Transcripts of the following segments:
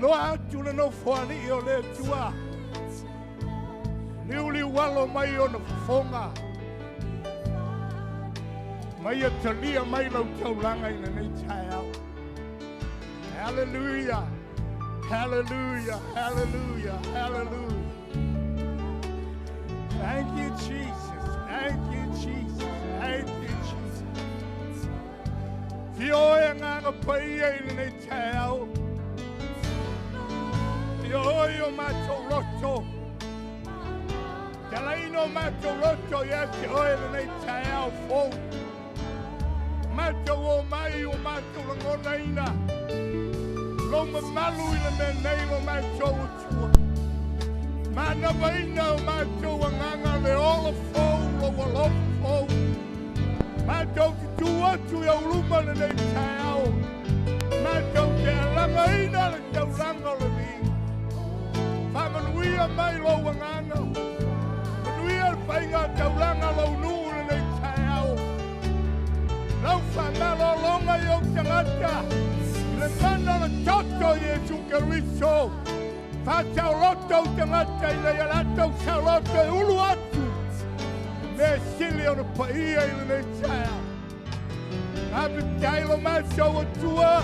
loa tu le no fuani o le tua. Liuli walo mai o na fonga. Mai a talia mai lau taulanga ina nei tai au. Hallelujah. Hallelujah. Hallelujah. Hallelujah. Thank you, Jesus. Thank you, Jesus. Thank you, Jesus. Fioe nganga pai ina nei tai au. Fioe o mato roto. Talaino mato roto ya te oe nei tai au fo. Mato o mai o mato langona ina. Loma malu ina me nei o mato o tua. Mana vaina o mato o nganga le ola fo o walofa fo. Mato ki tua tu ya uruma le nei tai au. Mato te alanga ina le tau langa le ni. Whamanuia mai lo wanganga. Manuia whainga tau langa lo nuu le nei tai au. Lau whamalo longa i o tangata. Le mana le toto Jesu Keriso. Whatau loto tangata i le alato sa loto e ulu atu. Me sili o na paia i le nei tai au. Ape tailo maso o tua.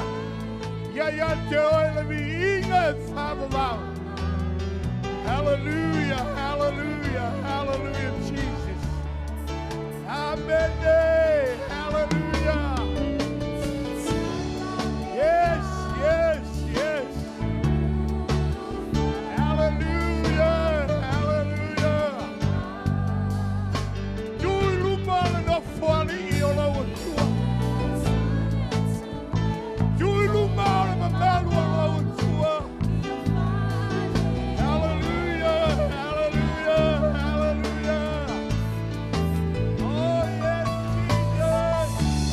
Ia te oe le vi inga e whamamau. Hallelujah, hallelujah, hallelujah, Jesus. Amen. Hallelujah. Yes, yes, yes. Hallelujah, hallelujah. Tui lupa le no fuani I o lau atua. Tui lupa le mamalu o lau atua. Hallelujah, hallelujah, hallelujah. Oh yes, Jesus.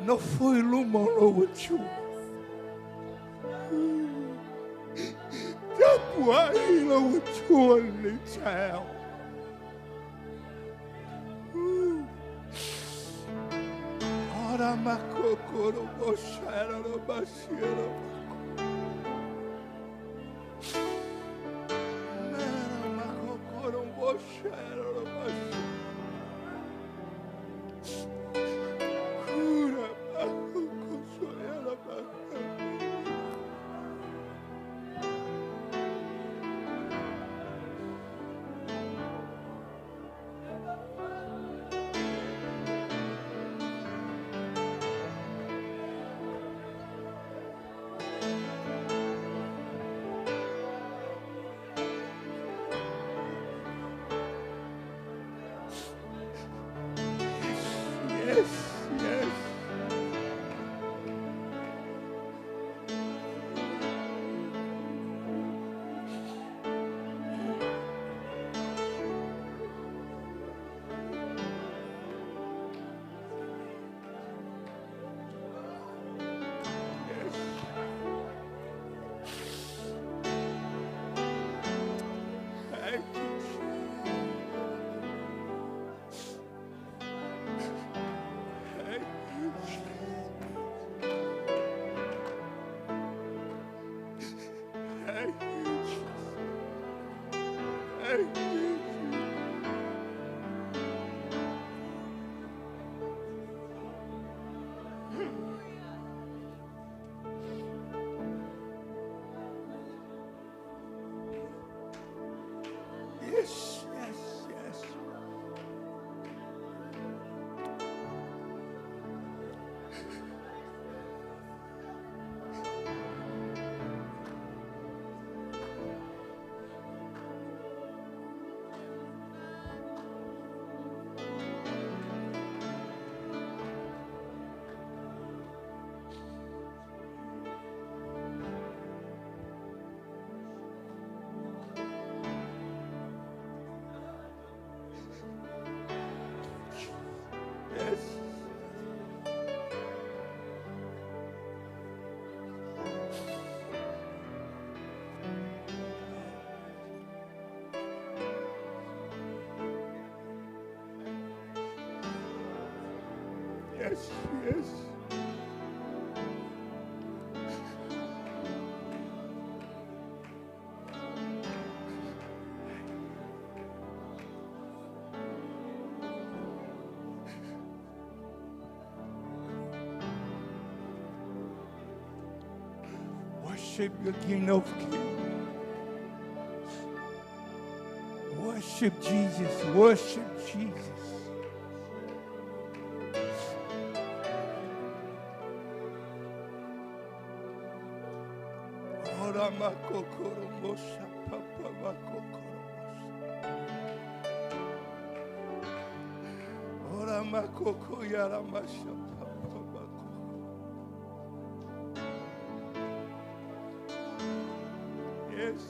no foi luma lo wachu. Japuai lo wachu ni chao. Ora makokoro boshara lo bashiro. Nara makokoro boshara lo bashiro. Kura makokoro lo bashiro. Yes, yes. Thank you. Thank you. Thank you. Thank you. Yes, yes, yes. Yes. Yes, yes. Worship the King of Kings. Worship Jesus. Worship Jesus. Ora makokoro mosha papa makokoro mosha. Ora makoko yara masha papa makoko. Yes.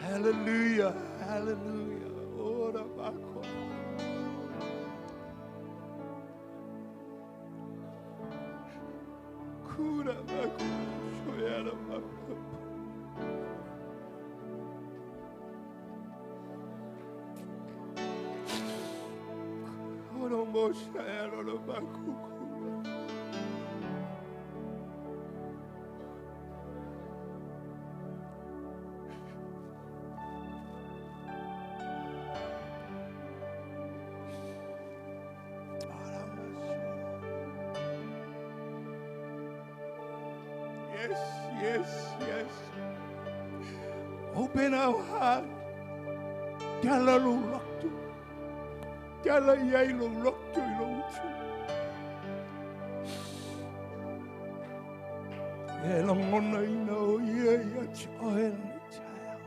Hallelujah. Hallelujah. Ora makoko. Kura makoko yara makoko. Ora mosha yara makoko. Yes, yes, yes. Open our heart. Tala lo lakto. Tala yai lo lakto lo uchu. Ela ngona ina o ia ia choel ni chao.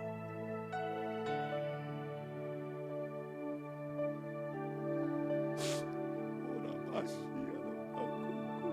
Ora basi ala pakuku.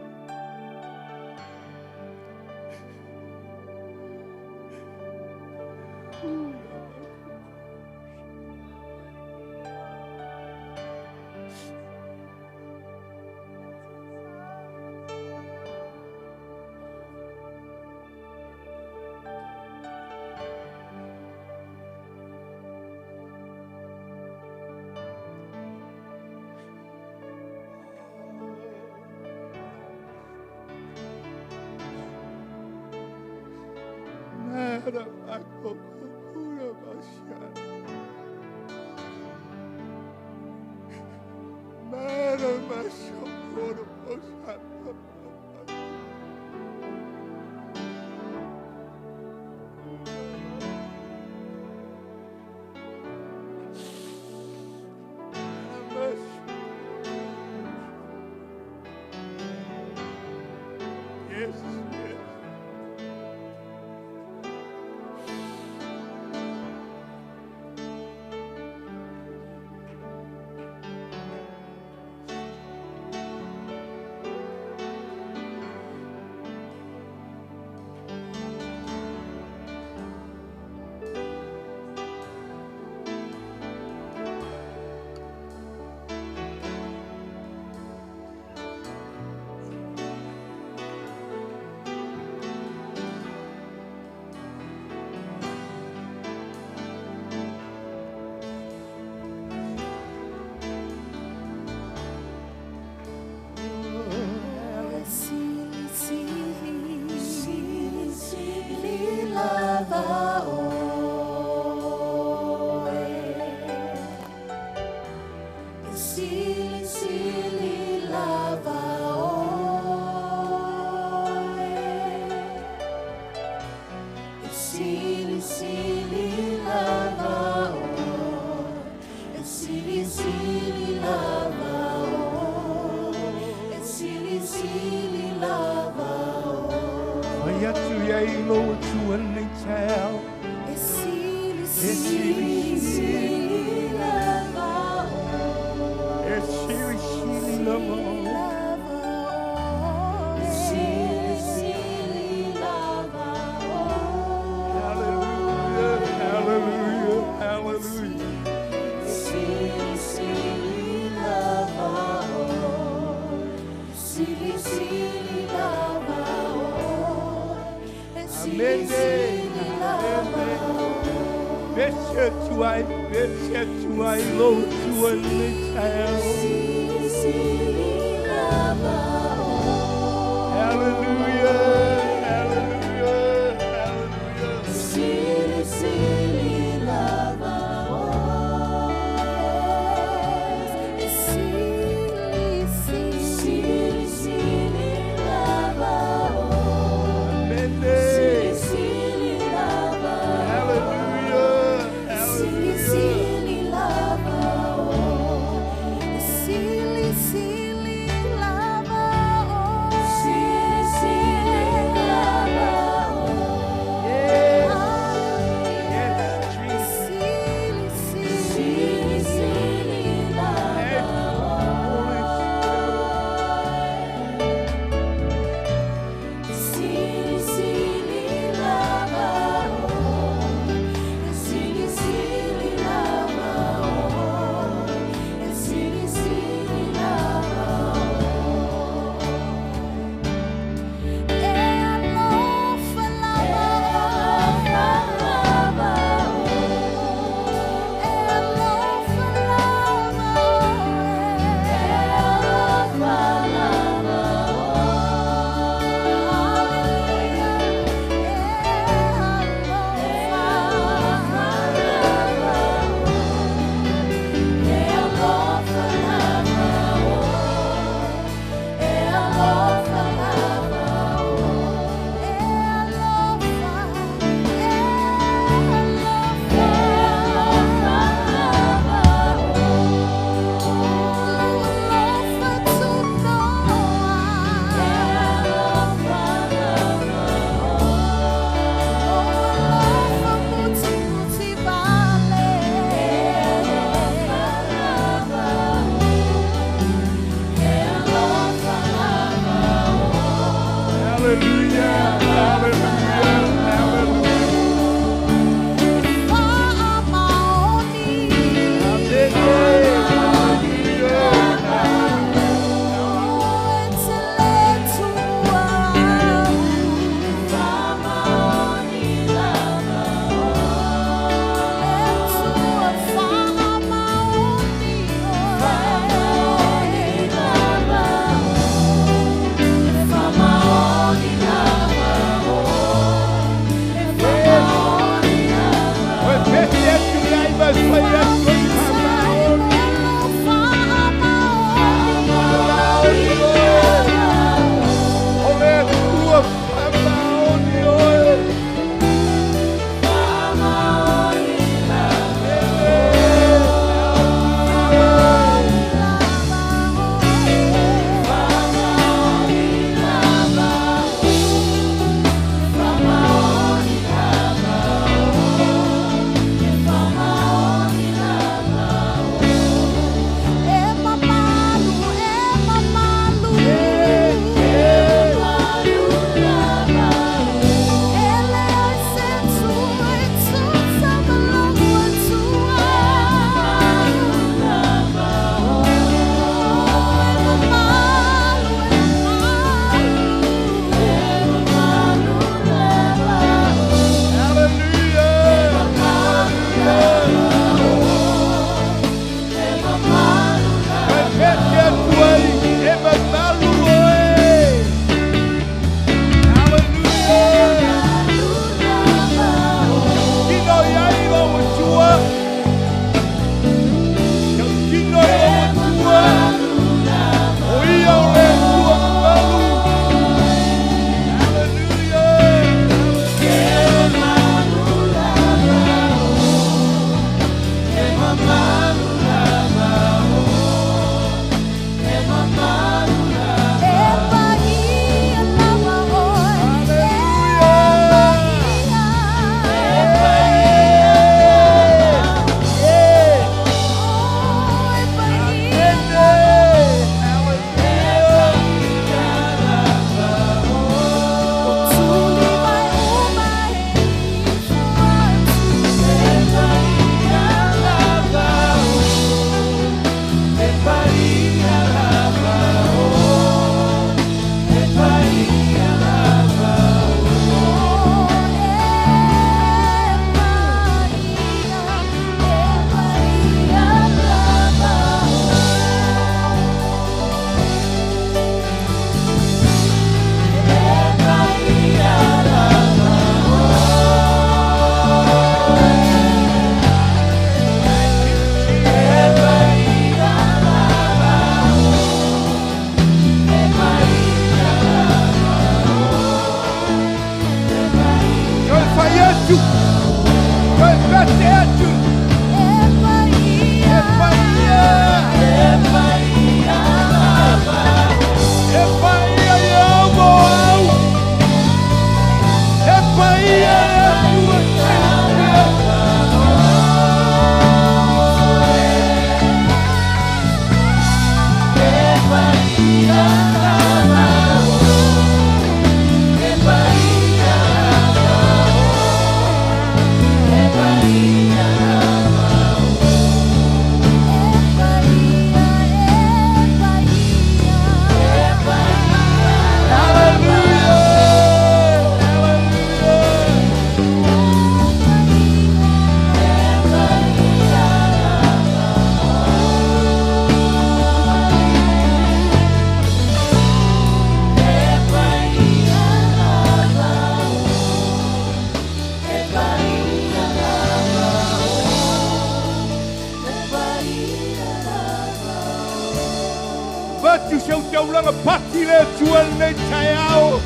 Batu siau tau langa pati le tuan nei taiao.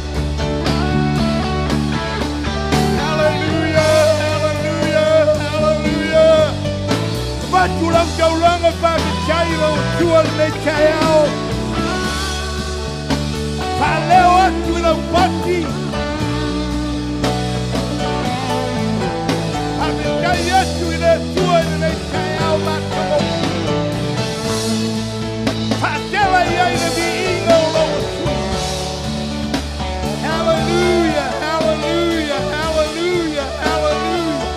Hallelujah, hallelujah, hallelujah. Batu lang tau langa pati chairo tuan nei taiao. Paleo atu ilang pati. Pamikai atu ina tuan nei taiao matamo. Hallelujah, hallelujah, hallelujah, hallelujah.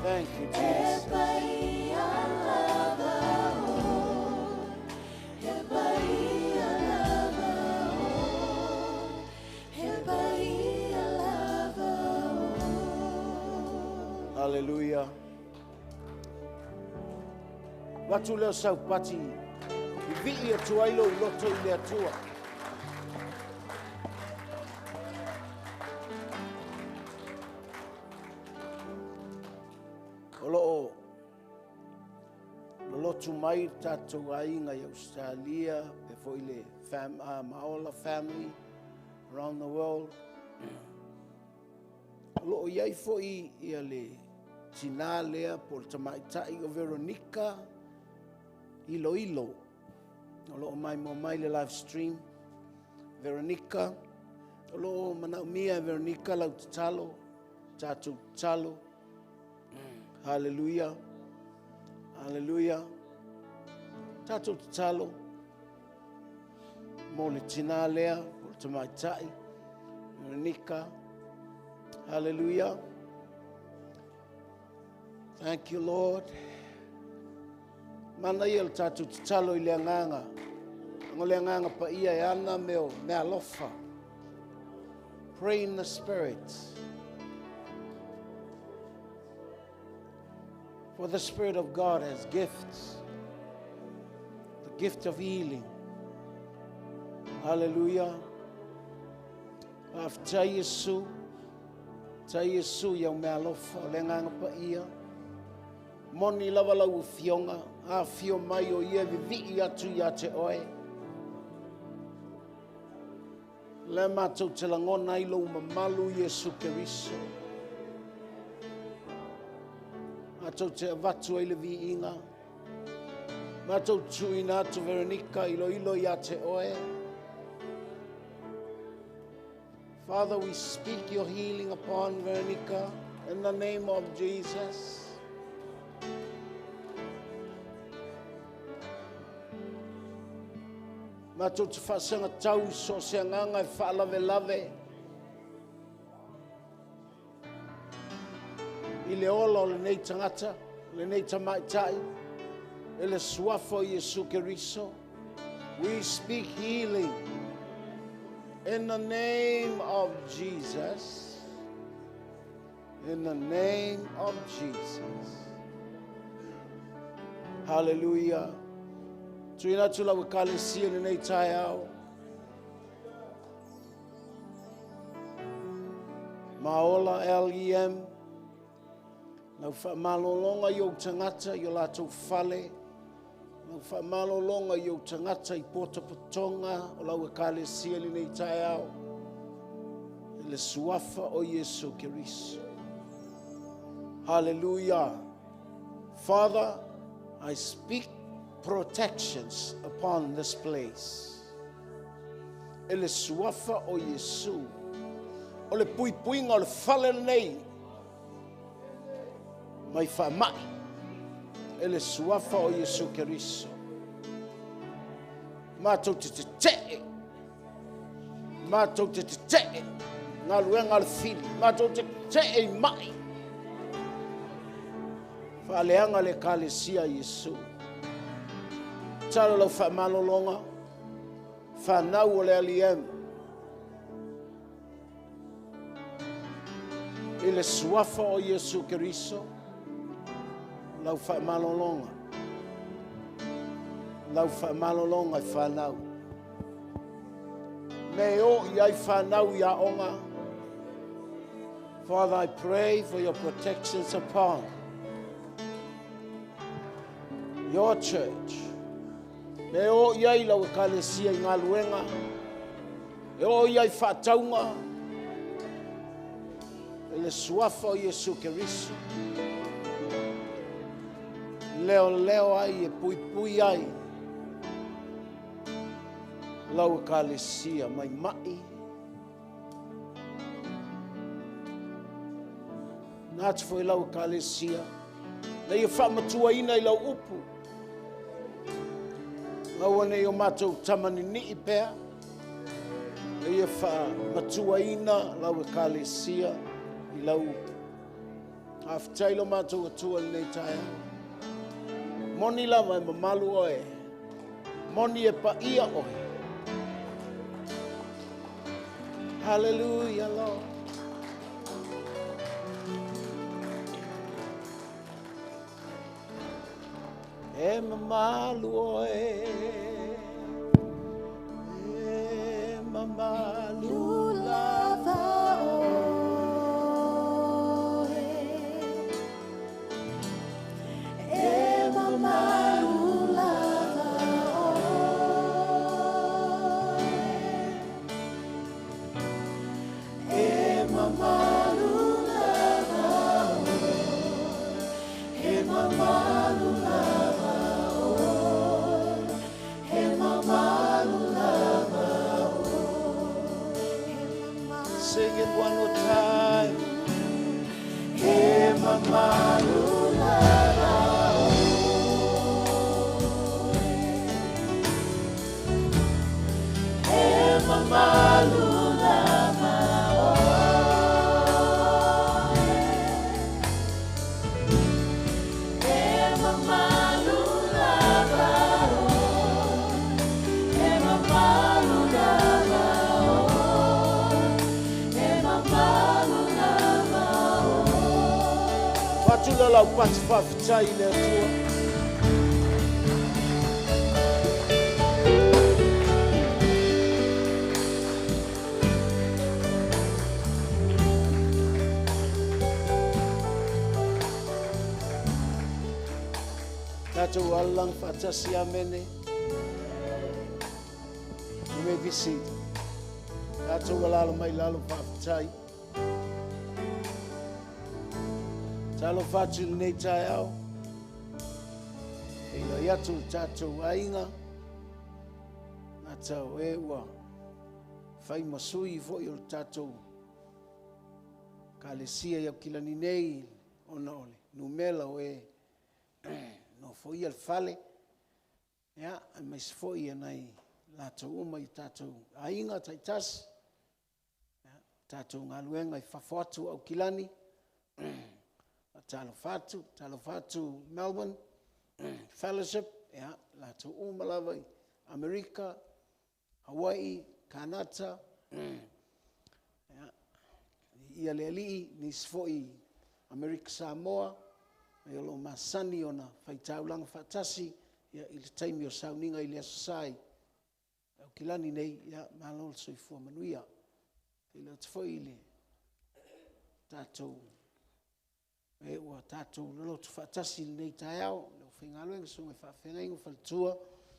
Thank you, Hallelujah. Watu leo saupati vili atua ilo loto ile atua. Olo lotu mai tatu ainga ya Australia before ile maola family around the world. Lo iai foi ia le tina lea por tamaitai o Veronica ilo. Lo mai mo mai le live stream. Veronica, lo mana mia Veronica lau talo, tatu talo. Hallelujah. Hallelujah. Tatu talo. Mo le tina lea por tamaitai. Veronica. Hallelujah. Thank you, Lord. Mana il tatu talo I le nganga. Ngole nganga pa ia e ana meo me alofa. Pray in the Spirit. For the Spirit of God has gifts. The gift of healing. Hallelujah. After Yesu. Ta Yesu ia me alofa le nganga pa ia. Moni lava lau fionga. A fio mai o ia vivi atu ia te oe. Le mātou te langona I lau mamalu Yesu Keriso. Mātou te avatu ai le vi inga. Mātou tuina atu Veronica ilo ia te oe. Father, we speak your healing upon Veronica in the name of Jesus. Mātou te whasanga tau so se nganga I whaalave. I le ola o le nei tangata, le nei tamaitai, e le suafo Yesu Keriso. We speak healing in the name of Jesus. In the name of Jesus. Hallelujah. Tuina tula wakalesia ni nei tai au. Maola LEM. Nau whaamalolonga I o tangata I o lātou whale. Nau whaamalolonga I o tangata I pota patonga o lau wakalesia ni nei tai au. I le suafa o Yesu Keriso. Hallelujah. Father, I speak protections upon this place. Ele suafa o Yesu. O le puipuinga o le whale nei. Mai whamai. Ele suafa o Yesu Keriso. Mātou te te. Mātou te te. Ngā luenga le fili. Mātou te te mai. Whaleanga le kalesia Yesu. Talo lau whaamalolonga, whanau o le LEM. I le suafa o Yesu Keriso, lau whaamalolonga. Lau whaamalolonga I whanau. Me o iai whanau ia onga. Father, I pray for your protections upon your church. Me o iai lau kalesia I ngā luenga. E o iai whataunga. E le suafa o Yesu Keriso. Leo ai e pui ai. Lau kalesia mai. Nātu foi lau kalesia. Nei e whaamatua ina I lau upu. Awane o mātou tamani ni I pēr. E wha matua ina lau e kalesia I lau. Awhatailo mātou atua nei taia. Moni lava e mamalu oe. Moni e pa ia oe. Hallelujah, Lord. E mamalu oe. E mamalu lava oe. E mamalu lava oe. sing it one more time. E mamalu lava e mamalu lava e mamalu lava e mamalu lava e mamalu lava. Patula lau pati whawhitai le atua. Tātou alang whatasi amene. Me visi. Tātou alalo mai lalo whawhitai. Talo whatu nei tai au. E la iatu tātou ainga. Nā tau e ua. Whai masui fo i o tātou. Ka le sia iau kilani nei. Ona ole. Numela o e. No foi al fale ya mas foi nai la tu uma i tatu ainga taitas ya tatu ngaluenga i fafotu au kilani talo fatu Melbourne fellowship ya la tu uma lava America Hawaii Canada ya ia leli ni foi America Samoa. E lo masani ona whaitau langa whatasi ia i le taimi o sauninga i le asasai. Au kilani nei ia malol soifua manuia. I le atfoi i le tātou. E ua tātou lalotu whatasi nei tai au. Leo whingaluenga sunga whawhengainga whalitua.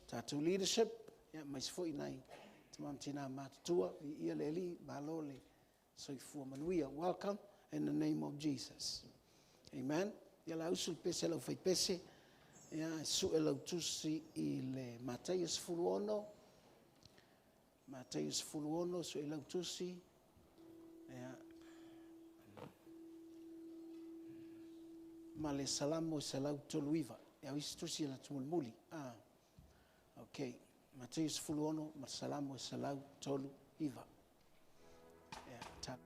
Tātou leadership. Ia mais foi nei. Tamam tina mātua. Ia le li malole soifua manuia. Welcome in the name of Jesus. Amen. Ia la usul pese lau fai pese. Ia su e lau tusi i le Mataius fuluono. Mataius fuluono su e lau tusi. Ia. Ma le salamo se lau toluiva. Ia isi tusi la tumulmuli. Ok. Mataius fuluono ma salamo se lau toluiva. Ia. Ta.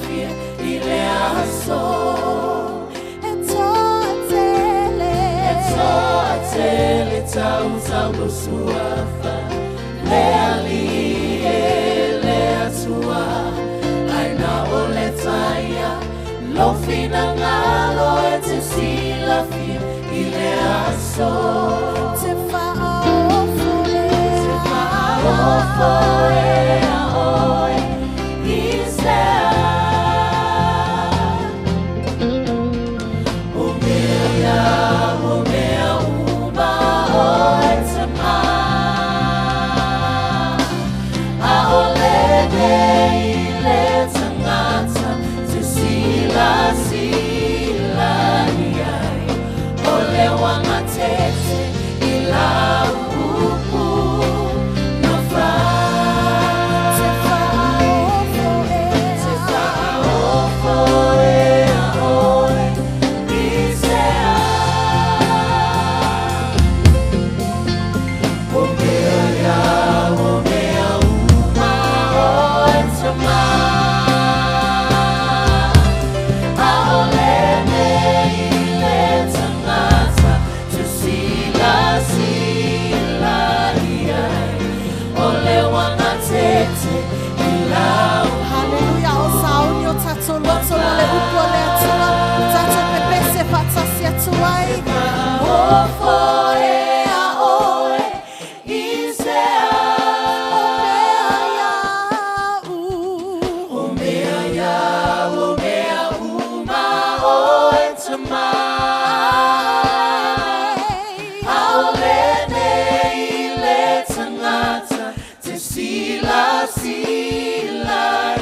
fia I le aso E toa tele tau tau lo suafa Le ali e le atua Aina o le taia Lo fina ngalo e te sila fia I le aso Te whaofo e a oe I se O mea uma oe te ma A ole nei le tangata Te sila iai Ole wanga tete I la upu No wha Te whaofo e a oe I se O mea uma oe te ma A ole nei le tangata Te sila iai Ole wanga tete I la Hallelujah, o saunio tato loto le upo le atua Tato pepese fatasi atuai Ofo e a oe I se O mea uma oe te ma A ole nei le tangata Te sila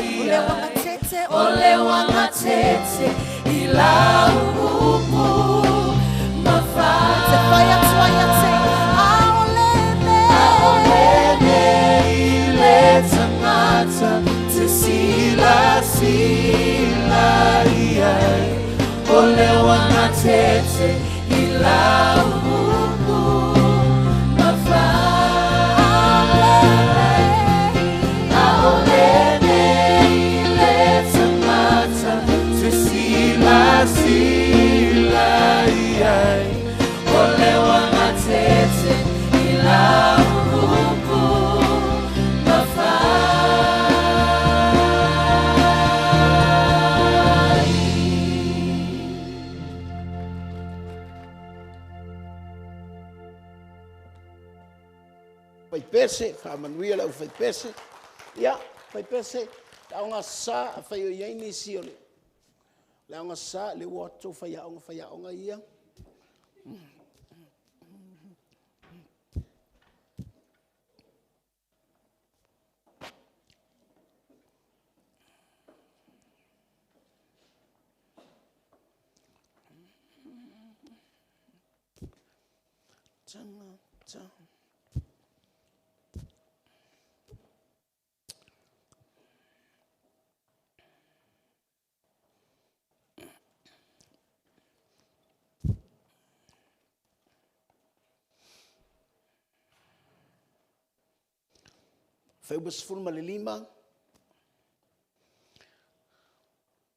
iai Ole wanga tete I la upu Ma wha Te whai atua ia te aole nei le tangata Te sila iai Ole wanga tete I la upu Ma wha A ole nei le tangata Te sila iai Ole wanga tete I la upu Ma wha Fai pese, whamanuia lau fai pese. Ia, fai pese. Taonga sa, fai o iaini si o le. Laonga sa, le wato fai aonga ia. Tanga. Fai uba sifuru ma le lima.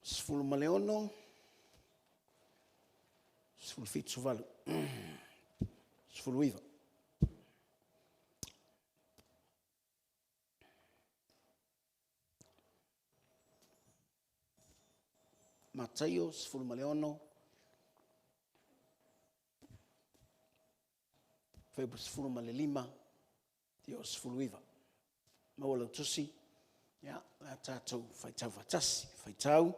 Sifuru ma le ono. Sifuru fitu valu. Sifuru iwa. Mataio, sifuru ma le ono. Fai uba sifuru ma le lima. Tio sifuru iwa. Maua lau tusi. Ia, la tātou whaitau watasi. Whaitau.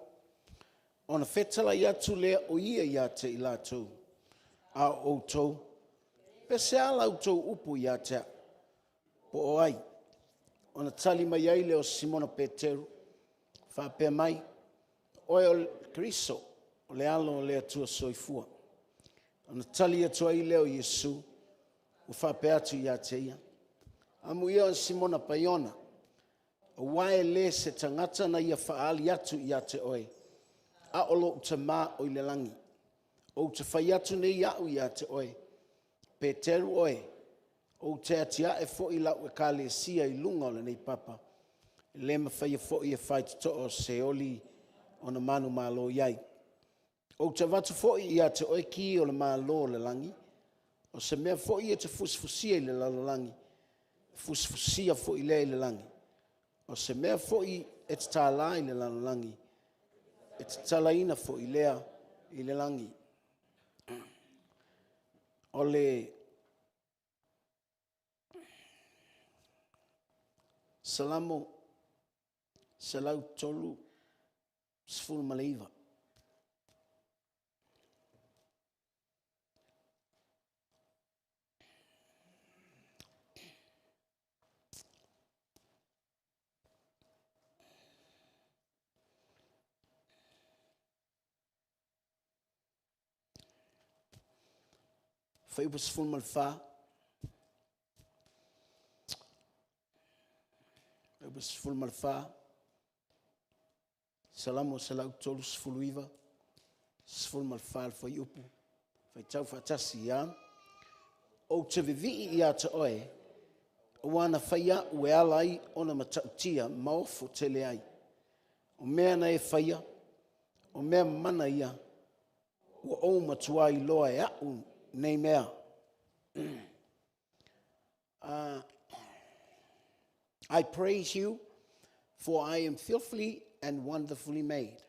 Ona whetala i atu lea o ia i ate i lātou. A outou. Pese a lautou upu i atea. Po o ai. Ona tali mai ai leo Simona Peteru. Whapea mai. Oe o Kristo. O le alo o le atua soifua. Ona tali atu ai leo Yesu. O whapea atu i atea ia. Amu ia o Simona Paiona. O wae le se tangata na ia whaali atu i ate oe. A olo te mā o i le langi. O te whai atu nei au i ate oe. Peteru oe. O te atia e fo i lau e ka le sia i lunga o le nei papa. Le ma whai e fo i e whai to o se oli ona manu malo iai. O te watu fo'i ia te oe ki o le malo le langi, o se mea fo'i e te fusfusia i le lalolangi, fusfusia fo'i le i le langi. O se mea fo'i e te tāla i le lalolangi, e te talaina fo'i lea i le langi. O le salamo, salau tolu, sfulu maleiva. Fai upa sfulu malfa. Upa sfulu malfa. Salamo salau tolu sfulu iva. Sfulu malfa fai upu. Fai tau fatasi ia. O te vivi ia te oe. Wana faia ue alai ona matautia maofo tele ai. O mea na e faia. O mea mana ia. Ua o matua i loa e au nei mea. I praise you, for I am fearfully and wonderfully made.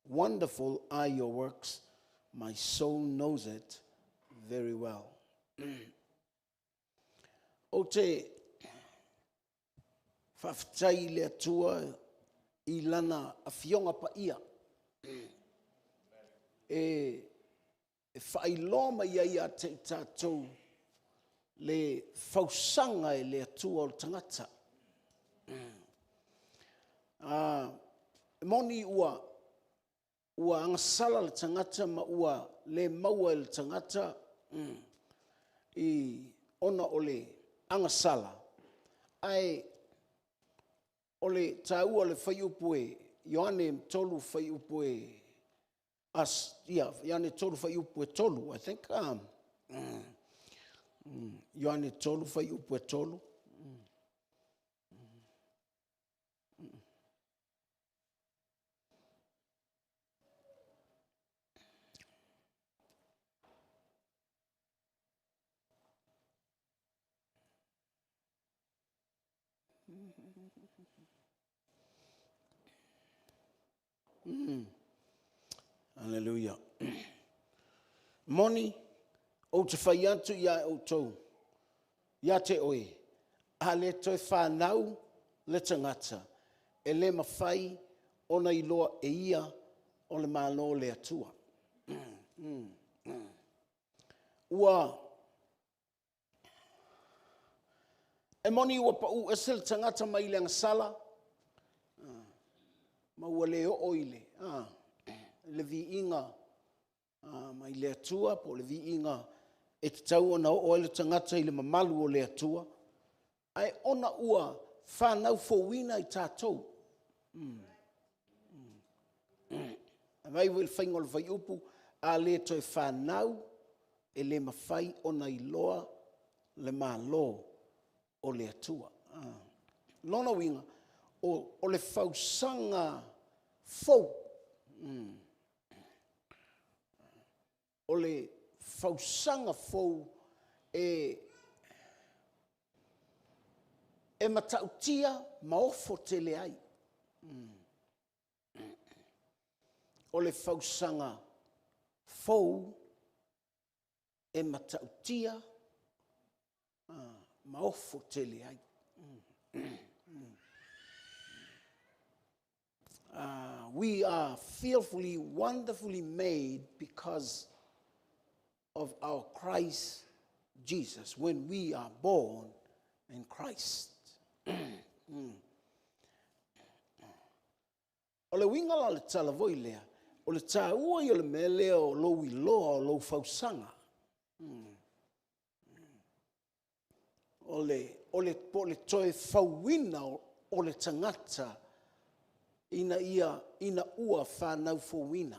Wonderful are your works. My soul knows it very well. O te whawhitai le atua i lana a fionga pa ia. E whailoma ia te tātou le whausanga e le atua o tangata. Moni ua angasala le tangata ma ua le maua le tangata I ona o le angasala. Ai o le tāua le whaiupu e Ioane tolu whaiupu e Ioane tolu whaiupu e tolu, I think. Ioane tolu whaiupu e tolu. Hallelujah. Moni o te whai atu ia o tau. Ia te oe. A le toi whanau le tangata. E le mawhai ona I loa e ia o le malo le atua. Ua e moni ua pau e sel tangata mai le ngasala. Ma ua le o oile. Le vi inga mai le atua, po le vi inga e te tau ona o le tangata I le mamalu o le atua. Ai ona ua whanau fōwina I tātou. Mai wil whaingo le whaiupu, a le toi whanau e le mawhai ona I loa le malo o le atua. Lona winga, o le whausanga fōu. O le whausanga fōu e matautia maofo tele ai. O le whausanga fōu e matautia maofo tele ai. We are fearfully, wonderfully made because of our Christ Jesus, when we are born in Christ. O le winga la le talavoi lea, o le tāua I o le mele o lou I loa o lou whausanga. O le toe whauina o le tangata ina ua whanau fōwina.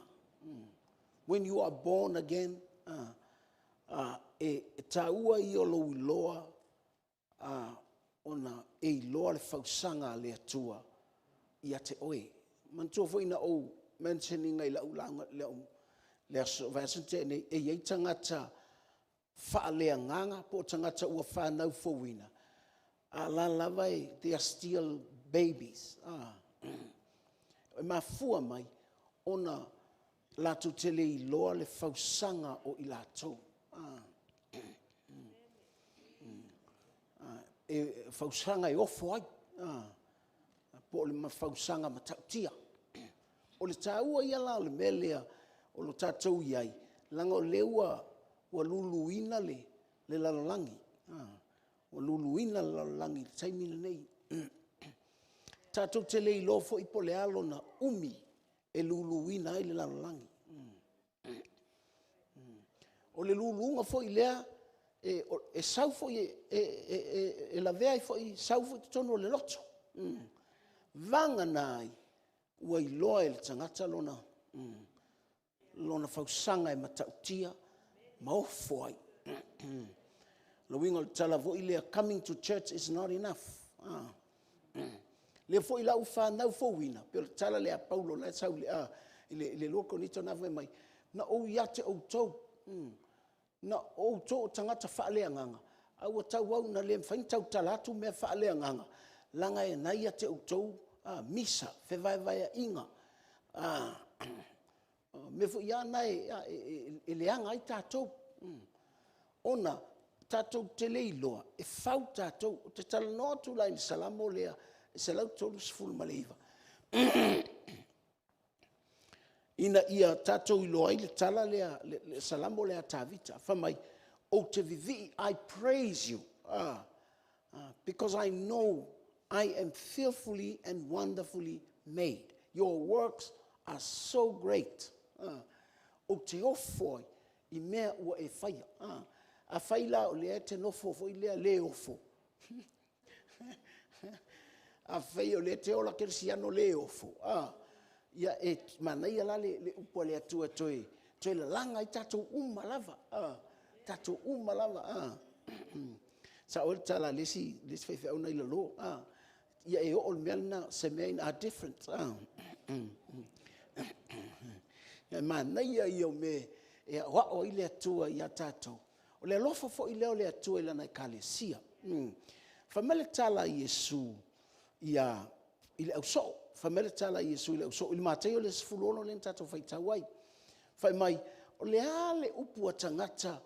When you are born again, e tāua I o lou I loa, ona e loa le whausanga le atua I a te oe. Mantua fo ina o mentioning ngai lau langa le so vasente ne e ye tangata fa le nganga po tangata ua fa nau fowina ala lavai they are still babies ma fua mai ona la tutele I loa le fausanga o I latou e fausanga e ofo ai po le mafausanga matautia o le taua ia la le melea o lo tatou iai langa o leua wa luluina le lalolangi o luluina le lalolangi taimina nei tatou te le ilo fo I po le alo na umi e luluina ai le lalolangi o le luluunga fo I lea e sau fo e la vea fo I sau fo I tono le loto vanga nai ua I loa e le tangata lona fausanga e matautia maofo ai lo winga le tala vo I lea coming to church is not enough le fo I lau whanau fo wina pe le tala lea paulo le sau le loko nito na vai mai na o iate o tau na o to tangata whaalea nganga au tau au na le mfain tau talatu mea whaalea nganga langa e nai ate o tau misa fe vai inga me fo ia nai e leanga ai tatou ona tatou te leiloa e fau tatou te tala no tu la in salamo lea se lau tolu sful maleiva ina ia tatou I loa I le tala lea le salamo lea tavita famai o te vivi I praise you because I know I am fearfully and wonderfully made. Your works are so great. O te ofo I mea ua e whaia. A whaila o lea te nofo fo I lea le ofo. A whai o lea te ola kerisiano le ofo. Ia e manaia la le upo lea tua toe. Toe la langa I tatou umalava. Tatou umalava. Sa o tala lesi fefe au nei lalo. Ia e o melna se main are different. Ia manaia I o me e wa o ile tua ia tatou. O le lofo fo I leo le tua ila na kalesia. Famele tala Yesu ia ile auso. Famele tala Yesu ile auso. Ile mateo le sfulolo le tatou fai tawai. Fai mai o le ale upu tangata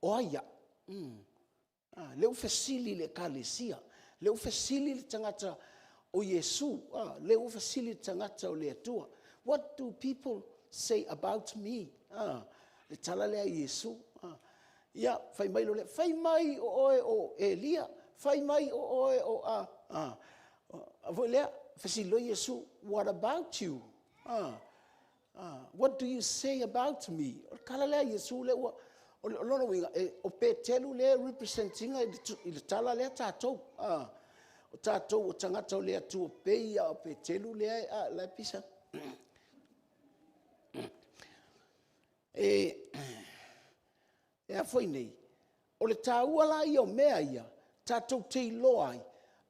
o aya. Le ufesili le kalesia. Le ufesili le tangata o Yesu. Le ufesili le tangata o le atua. What do people say about me? Le tala lea Yesu. Ia, fai mai lo le. Fai mai o oe o Elia. Fai mai o oe o Avo lea, fesilo Yesu. What about you? What do you say about me? O kala lea Yesu le ua. O lona winga, o petelu le representinga I le tala lea tatou. O tatou o tangata o lea tu o peia o petelu lea la pisa. E a foi nei. O le taua la I o mea ia, tatou te iloa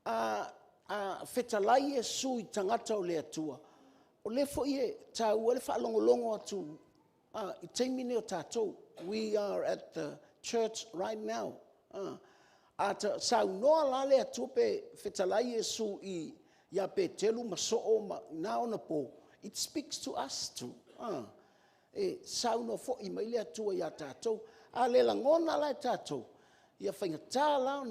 ai, fetalai e sui tangata o lea tua. O le foi e taua le whaalongolongo atu, I teimine o tatou. We are at the church right now. Ata sau noa la lea tupe fetalai e sui ia petelu masoo ma naona po. It speaks to us too. Sau no fo I mai lea tua ia tatou. A le langona la tatou. Ia whaingatā la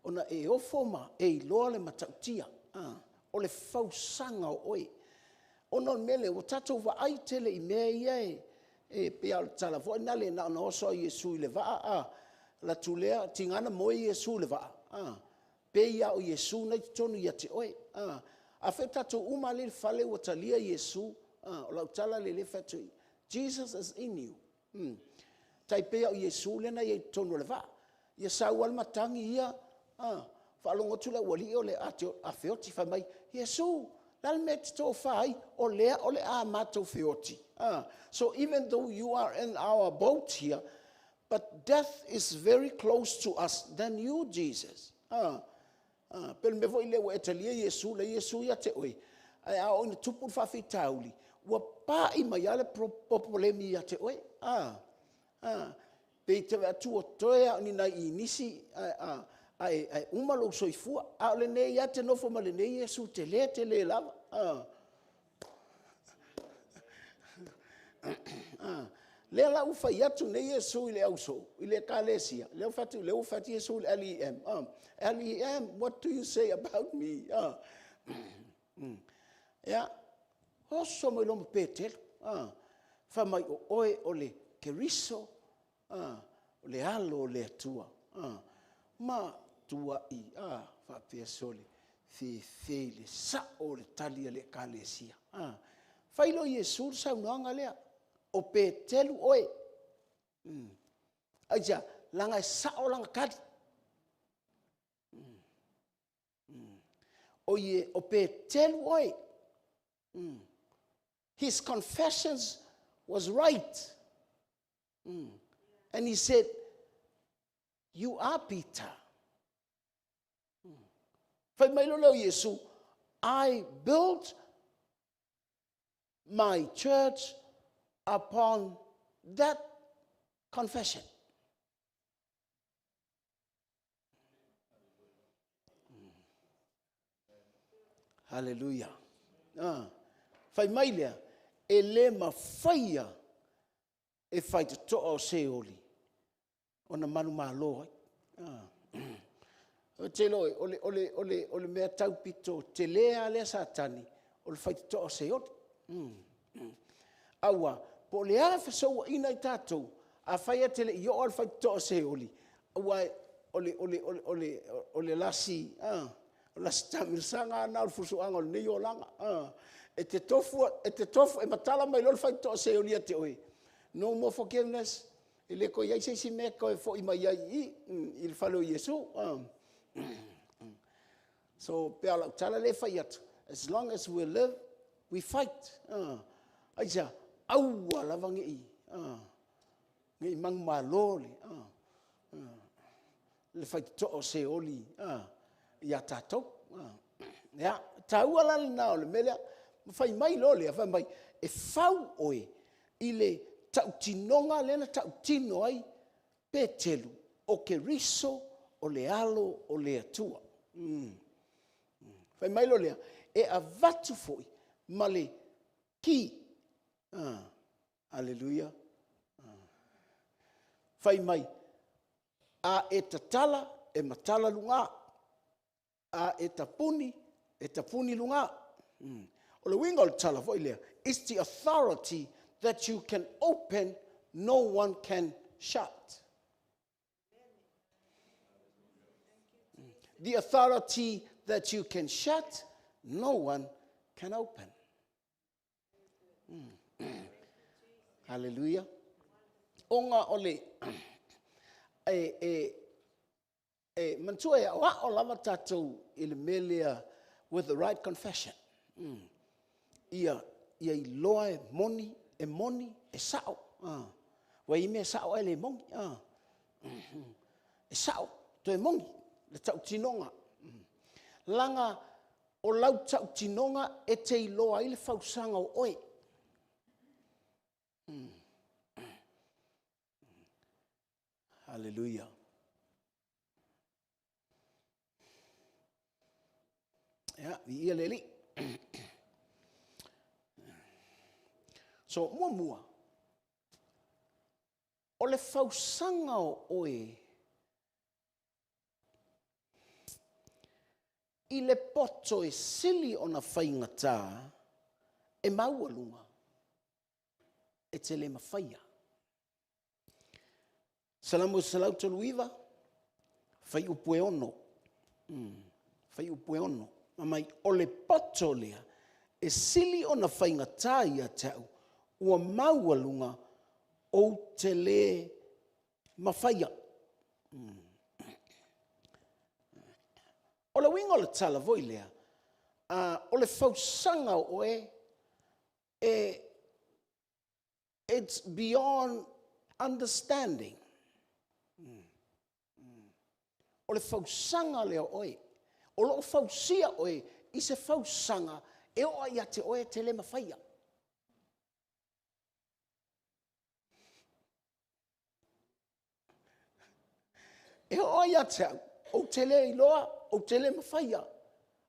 ona e ofoma e iloa le matautia. O le fausanga o oe. Ona mele o tatou wa ai tele I mea ia pe al tala fo na le na oso Yesu le va la tulea tingana mo Yesu le va pe ia o Yesu na tonu ia te oe a feta to uma le fale o talia Yesu o la tala le fetu Jesus is in you tai pe o Yesu le na ia tonu le va ia sa wal matangi ia fa longo tula wali o le atio a feoti fa mai Yesu dal met to fai o le a mato feoti. So even though you are in our boat here, but death is very close to us than you, Jesus. Per me voi le o etalia Yesu le Yesu ia te oi. Ai a o tupu fa fitauli. ua pa'i mai ale popolemi ia te oe. Pei te atu o toe a ni nai I nisi ai umalo soifua. A le nei ia te nofo ma le nei Yesu te le lava. Le la ufa yatu ne Yesu ile auso ile kalesia le ufati Yesu LEM LEM, what do you say about me? Ya oso mo lo petel fa mai oe ole keriso ole alo le tua ma tua I fa pesole fe le sa o le talia le kalesia fa ilo Yesu sa unanga le o petelu oe. Aja, langa sao langa kadi. O petelu oe. His confessions was right. And he said, you are Peter. Fai mai lolo Yesu, I built my church upon that confession. Hallelujah. Fai mai lea, e le mawhaia e fai te toa o se oli. Ona manu malo. Te loi, ole mea taupito, te lea lea satani, ole fai te toa o se oli. Aua, po le ala fasou ina I tātou, a whaia te le I o alwhai toa se oli. Aua, ole lasi, lasi tamirsanga ana alfusu anga o nei o langa. E te tofu, e matala mai lol whai toa se oli a te oe. No more forgiveness, e le ko iai seisi mea ko e fo ima iai I le whalo Yesu. So, pe ala tala le whai atu. As long as we live, we fight. Aisa, aua lava ngi ngi mang maloli le fai to se oli ya tato ya taua la na le mele fai mai loli fai mai e fau oe ile tautinonga lena tautino ai petelu o ke riso o le alo o le atua fai mai loli e avatu foi male ki Hallelujah. Fai mai. A e tatala, e matala lunga. A e tapuni lunga. O le winga o le tala foi lea. It's the authority that you can open, no one can shut. The authority that you can shut, no one can open. Hallelujah. Onga ole mantua ya wa o lava tatou ile melia with the right confession. Ia loa moni e sao. Wa ime sao ele mongi. E sao to e mongi le tau tinonga. Langa o lau tau tinonga e te loa ile fausanga o oe. Hallelujah. Ja, wie leli. So mua. O le fausanga o oe. I le poto e sili o na whaingata e maualunga. E te le mawhaia. Salamu salau toluiva. Fai upue ono. Fai upue ono. Mamai ole poto lea. E sili o na whaingata ia tau. Ua maualunga o te le mawhaia. O le winga o le tala voi lea. O le fausanga o it's beyond understanding. O le fausanga lea oe. O lo fausia oe. I se fausanga e o ia te oe te le mawhaia. E o ia te o tele i loa, o tele mawhaia.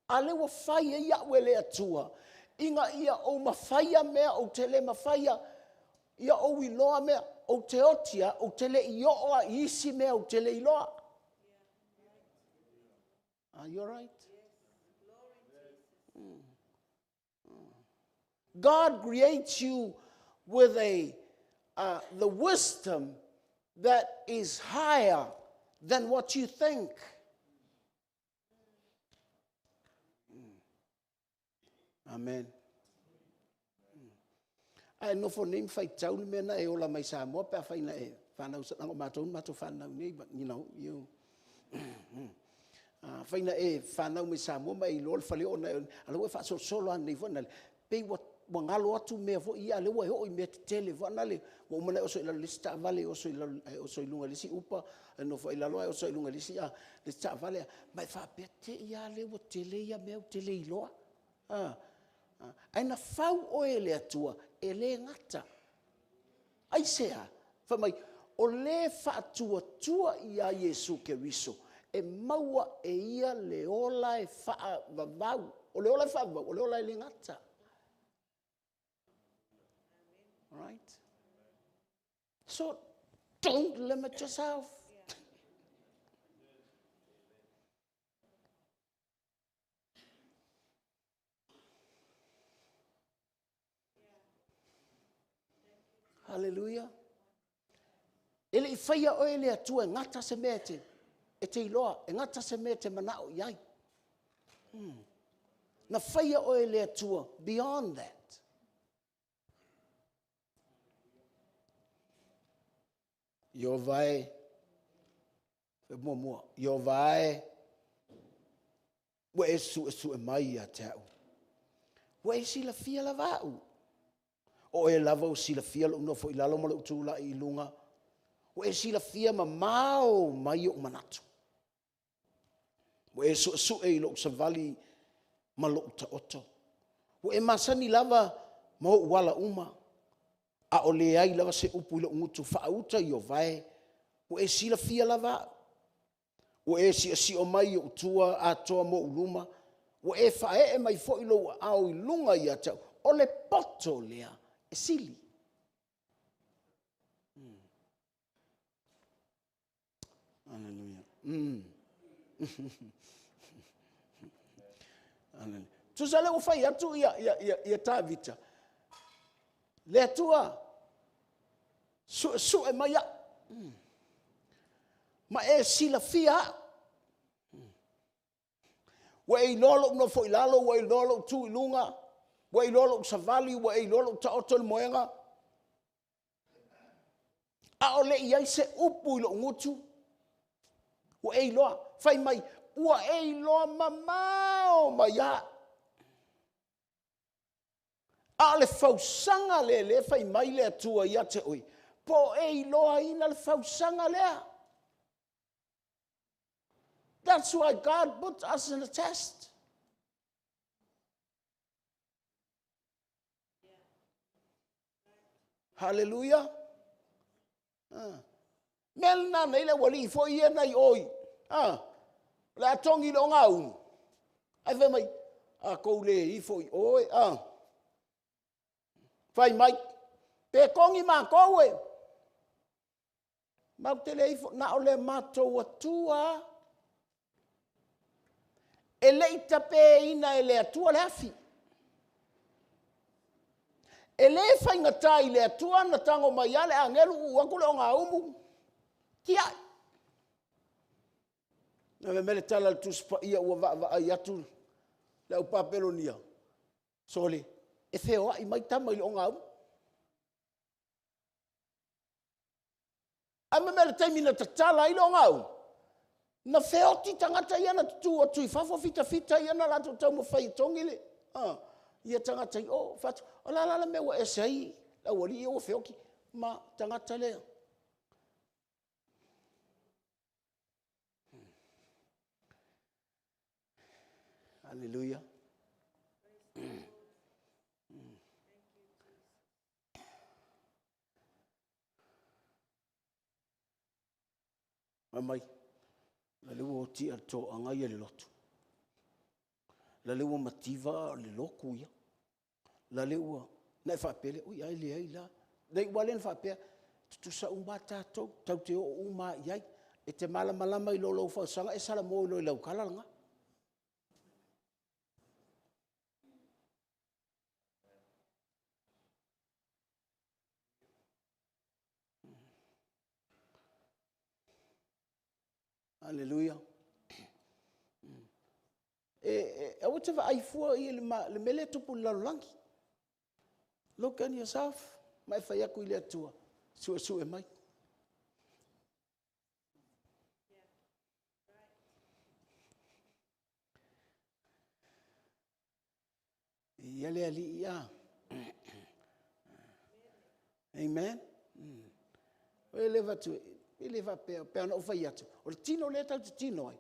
A le wa whaia ia wele atua. Inga ia o mawhaia mea, o tele mawhaia. Ia o i loa mea, o te otia, o tele i oa isi mea, o tele i loa. Are you all right? God creates you with the wisdom that is higher than what you think. Amen. Ai no for name fight tau me na e ola mai sa mo pa fa ina e fa na usa ngo mato fa na ni, but you know you fa ina e fa na me sa mo mai lol fa le ona alo fa solo an ni vona pe what wangalo atu me vo ia le wa ho me tele vona le mo mana o so ila lista vale o so ilunga lisi upa no fa ila lo o so ilunga lisi a lista vale mai fa pete ia le o tele ia me o tele ilo ai na fau o ele atua ele ngata ai sea fa mai o le fa tua ia Yesu ke wiso e maua e ia le ola e fa vavau o le ola fa o le ola le ngata. Right? So don't limit yourself. Hallelujah. Ele I whaia o ele atua ngata se mete e te iloa, e ngata se mete manao iai. Na whaia o ele atua beyond that. Yo vai, yo vai, wa esu e mai a te au. Wa e sila fia la vau. O e lava o sila fia lo no fo I lalo malo tula I lunga. Wa e sila fia ma mau mai o manatu. Wa e su e lo savali malo ta oto. Wa e masani lava mo wala uma. A o le ai lava se upu ilo ngutu whauta I o vai. O e sila fia lava. O e si o mai o tua a toa mo uluma. O e whae e mai fo ilo au I lunga I atau. O le poto lea e sili. Hallelujah. Hallelujah. Tu sa le o whai atu ia tā vita. Le atua. Su e mai a. Ma e sila fia. Wa e lolo no fo ilalo, wa e lolo tu ilunga, wa e lolo savali, wa e lolo ta oto le moenga. A o le iai se upu ilo ngutu. Wa e loa, fai mai, wa e loa mamao mai a. A le fausanga le fai mai le atua ia te oi. Po e loa ina le fausanga lea. That's why God put us in a test. Hallelujah. Melna nei le wali fo ia nei oi. La tongi lo ngau. Ai ve mai a ko le I fo oi Fai mai pe kongi ma ko we. Ma te le fo na o le mato atua. E leita pe ina e le atua le afi. E le whaingata I le atua na tango mai ale angelu uakule o ngā umu. Ki ai. Na me mele tala le tuspa ia ua va ai atu le au papelonia. Sole, e feo ai mai tama I le o ngā umu. A me mele taimina tatala I le o ngā umu. Na feoti tangata ia na tu o tui fafo fita ia na lato tau mo fai tongile. Ia tangata I o fatu. O la me wa esai. La wali I o feoki. Ma tangata lea. Hallelujah. Mamai. La le o tia to anga ia le lotu. La le o mativa le loku ia. La le o na fa pele o ia le ai la. Dei walen fa pe tu sa umba tatou tau te o uma iai e te malama i lolo fa sanga e sala mo lo lau kalanga. Hallelujah. O te va ai fua i le mele tupu lalangi. Look at yourself. Mai fai aku i le atua. Sua e mai. Ia le ali ia. Amen. O e leva tu. E leva pe ana o fai atu. O le tino le tau te tino ai.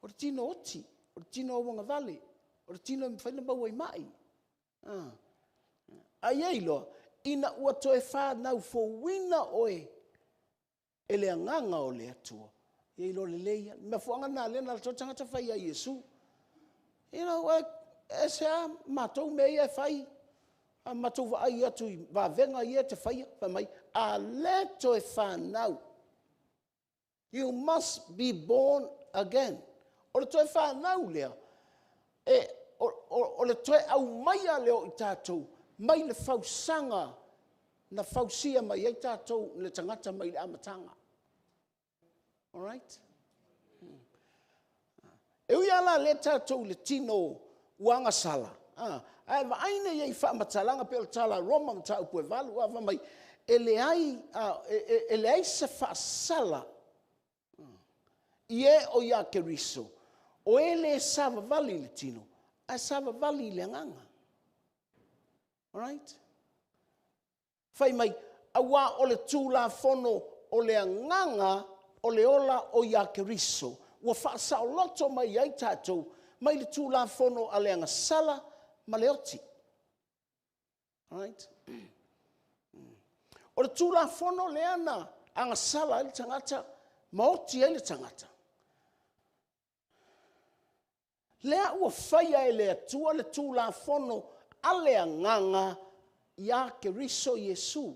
O le tino oti. O le tino o wanga vale. O le tino fai na bau ai mai. Ai ei loa. Ina ua toe whanau fo wina oe. E le anganga o le atua. Ei lo le leia. Me fuanga na lena la tangata fai a Yesu. You know, e sea matou me ia fai. A matou va ai atu va venga ia te fai. Pa mai. A le toe whanau. You must be born again. O le toe whanau lea. O le toe au maia leo i tātou. Mai le fausanga na fausia mai ai tātou le tangata mai le amatanga. All right? E ui ala le tātou le tino uanga sala. Ai va aina iei whaamatalanga pe o tala Roma mta upu e valu. Ava mai ele ai se whaasala. Ie o ia keriso. O ele sava vali le tino. Ai sava vali le nganga. All right? Fai mai, awa o le tūla fono o le nganga o le ola o ia keriso. Ua whaasa o loto mai ai tātou, mai le tūla fono a le anga sala ma le oti. All right? O le tūla fono le ana anga sala le tangata, ma oti le tangata. Lea ua whaia e le atua le tūla fono ale nganga ia keriso Yesu.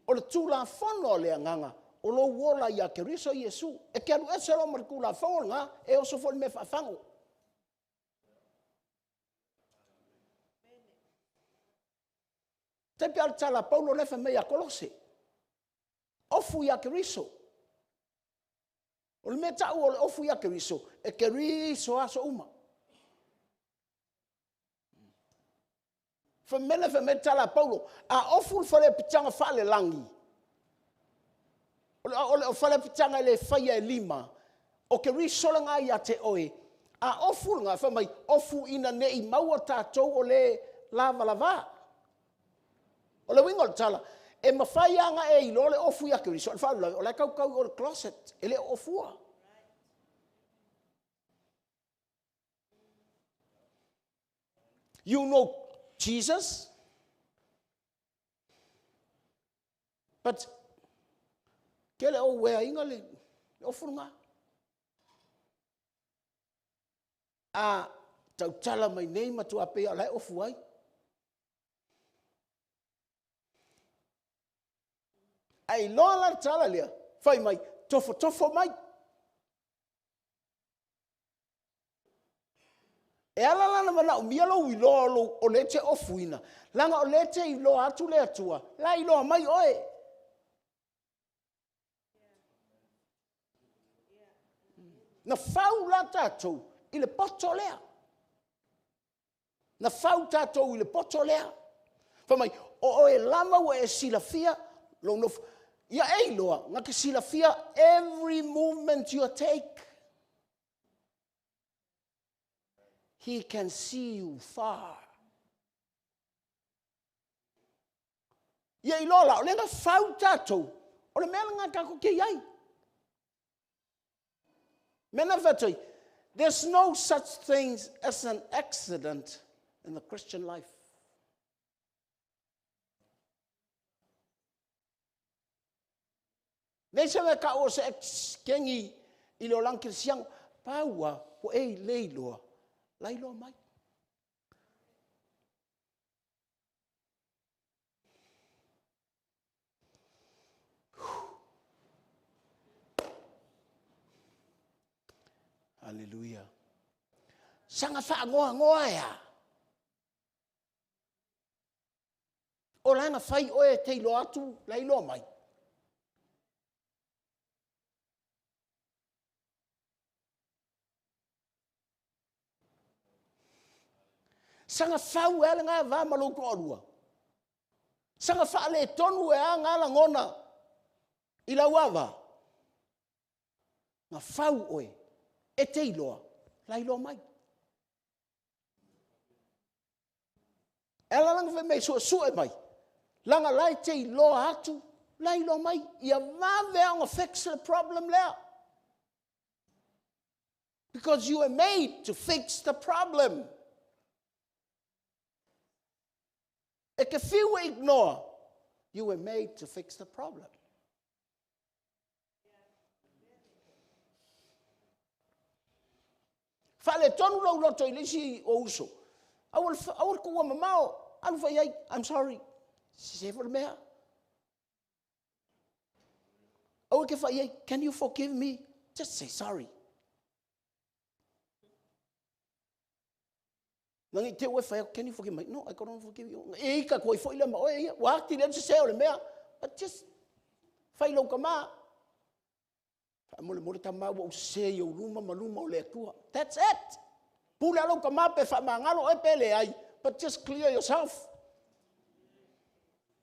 O le tūla fono ale nganga o lo wola ia keriso Yesu. E keru e sero marikula fonga e oso fo me fafango. Te pia tala Paulo le fa me ia Kolose. Ofu ia keriso. O le meta o le ofu ia keriso. E keriso aso uma. Famela tala Paulo a ofu fale pitanga fale langi. O fale pitanga le faya e lima. O ke risola nga ia te oe. A ofu nga fa mai ofu ina nei maua tātou o le lava. O le wingo tala e mawhaya nga e ilo le ofu ia ke risola. O le kau o le closet e le ofua. You know Jesus, but kele o wea inga le ofurunga. A tau tala mai nei matua pea lai ofu ai. Ai loa la tala lea, fai mai, tofo mai. E ala lana mana o mialo i lo o le te ofuina. Langa o le te i lo atu le atua. La i lo mai oe. Na fau la tātou i le poto lea. Na fau tātou i le poto lea. Whamai, o e lama o e silafia, lo nof. Ia ei loa, ngake silafia, every movement you take. He can see you far. Ia i lola, o lenga whau tātou. O le mea ngā kako ke iai. Mena whatoi, there's no such thing as an accident in the Christian life. Nei se me ka o se kengi I lo lang kirsiang paua o e leiloa. Lailo mai. Hallelujah. Sanga fa ngoa ya. O langa fai o e teilo atu lailo mai. Sanga fau e nga va maloko olua. Sanga fa le tonu e nga la ngona ila wava. Nga fau oe e teiloa lailo mai. Ela langa fe mei so e mai. Langa lai teiloa atu lailo mai. Ia vave anga fix the problem there. Because you were made to fix the problem. If you ignore, you were made to fix the problem. Fale tonu lo loto ilisi o uso. Awal kuwa mamao. I'm sorry. Se for me. Awal ke fa can you forgive me? Just say sorry. Nangi te we fa can you forgive me? No, I can't forgive you. E ka koi foi le ma o e wa ti le se le mea. But just fai lo kama. Mole tama o se yo luma maluma o le tua. That's it. Pula lo kama pe fa mangalo e pele ai. But just clear yourself.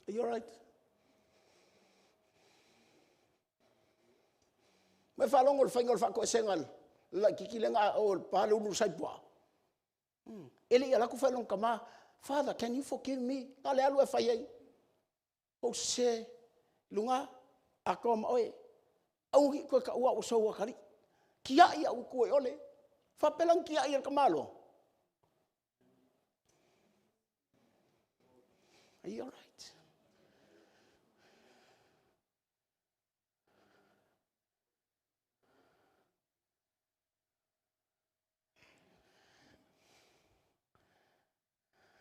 Are you all right? Me fa longo fingol fa ko sengal. La kikilenga o palo nu sai poa. Ele ala ku fa long kama. Father, can you forgive me? Ale alu e fa ye. O se lunga akom oe. Au ko ka wa o so wa kali. Kia ia u ko ole. Fa pelang kia ia kamalo. Are you all right?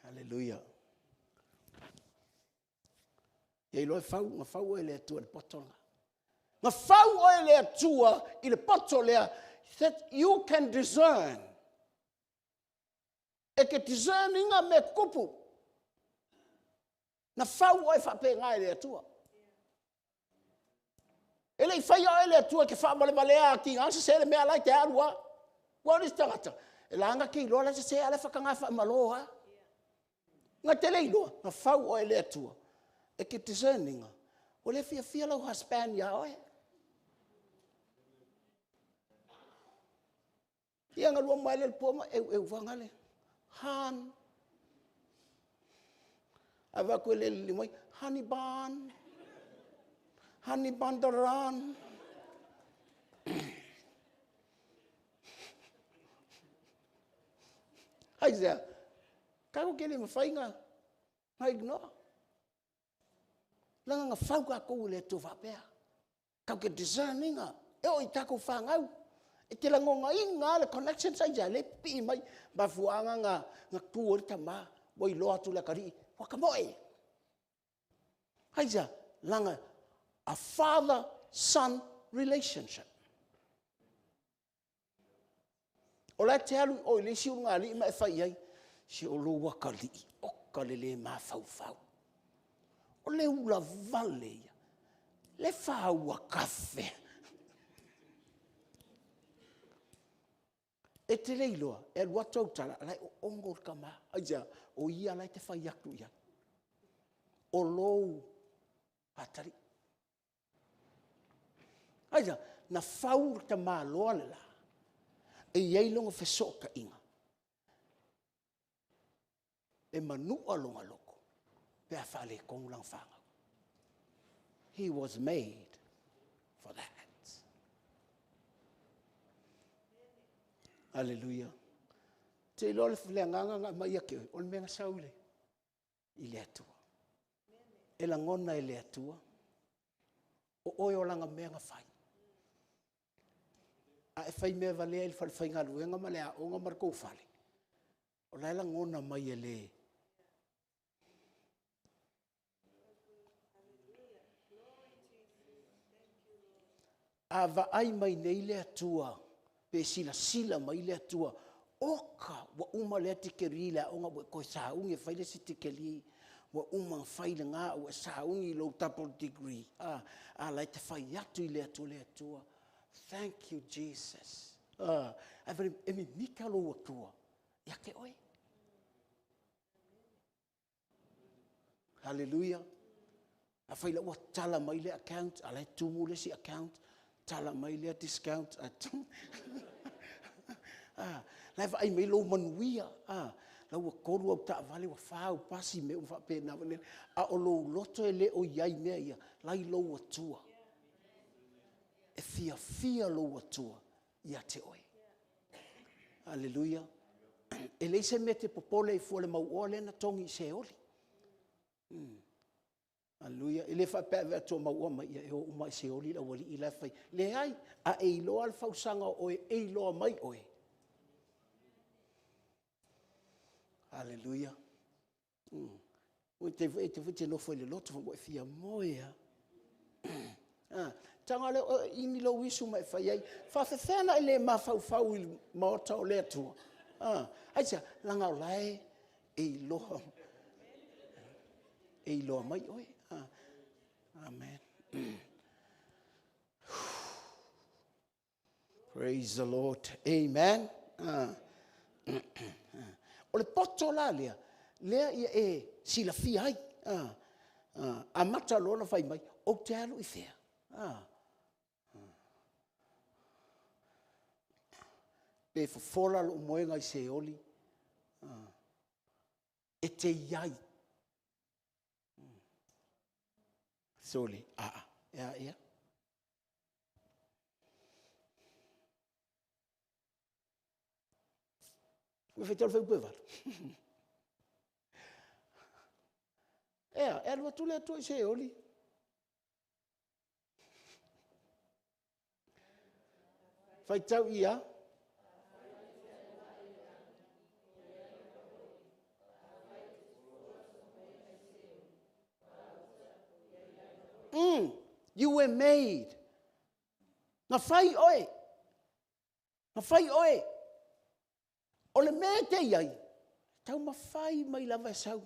Hallelujah. Ye lo fau ele tu el potona. Nga fau ele tua il potolea that you can discern. E ke discerning a me kupu. Na fau e fa pe nga ele tua. Ele fai ele tua ke fa male a ki anse se le me ala te arua. What is that? Ela anga ki lo la se ala fa kanga fa maloha. Nga te leilo, nga fau o ele tua. E ke discerning. O le fia lau haspan ya oe. Ia nga lua mai le poma e wangale. Han. Ava ko le limoi. Honey ban. Honey bandaran. Hai zea. Kako kele mawhainga. Nga ignore. Langa nga whau ka kou le tu whapea. Kau ke discerninga. E o i tako whangau. E te langonga inga le connection sa ia le pi mai. Bafuanga nga kuori tama. Wai loa tu la kari. Wakamoe. Haisa. Langa. A father-son relationship. O la te alu o ile si unga li ma e whai ai. Si o lo wakali. O kalele ma fau. O le ula vale ia. Le whaua kafe. E te leiloa, e lua tautala, lai o ongor kama, aia, o ia lai te whai aku ia. O lou atari. Aia, na whaur ta mā loa le la, e iei longa whesoka inga. E manua longa loko, pea whale kongulang whanga. He was made for that. Hallelujah. Te ilo le whleanganga nga mai ake, o le menga saule. I le atua. E la ngona e le atua. O oi o langa mea nga whai. A e whai mea valea il whai ngā luenga ma lea o ngā markou whale. O laila ngona mai e le. A va ai mai nei le atua. Pe sila mai le atua. Oka wa uma le tikeri le o ngā koe sa unge whai le si tikeri. Wa uma whai le ngā o sa unge lo double degree. A lai te whai atu i le atua. Thank you, Jesus. E mi mika lo atua. Ia ke oe. Hallelujah. A whai la ua tala mai le account. A lai tumu le si account. Tala mai le discount. Lai vai mai lo manuia. La ua koru au ta vale wa whau pasi me un whape na wane. A o lo loto e le o iai mea ia. Lai lo atua. E fia lo atua. Ia te oe. Hallelujah. E leise me te popole i fuole mau ole na tongi se oli. Hallelujah. E le whape ave atua mau oma ia e o umai se oli la wali i la whai. Le ai, a e iloa al whausanga oe, e iloa mai oe. Hallelujah. E te wite no whai le loto wha e fia moea. Tanga le ini lo wisu mai whai ai. Whawhewhena i le mawhau i maota o le atua. Aisa, langa o lai e iloa. E iloa mai oe. Amen. Praise the Lord. Amen. O le poto la lea. Lea ia e sila fia ai. A mata lona whai mai. O te alu i fea. Pe fofola lo moenga i se oli. E te iai. Soli, ia. Ue whai tau whai puevar. E alua tule atua i se oli. Whai tau ia. You were made. Na whai oe. Na whai oe. O le mea te iai. Tau ma whai mai lava sau.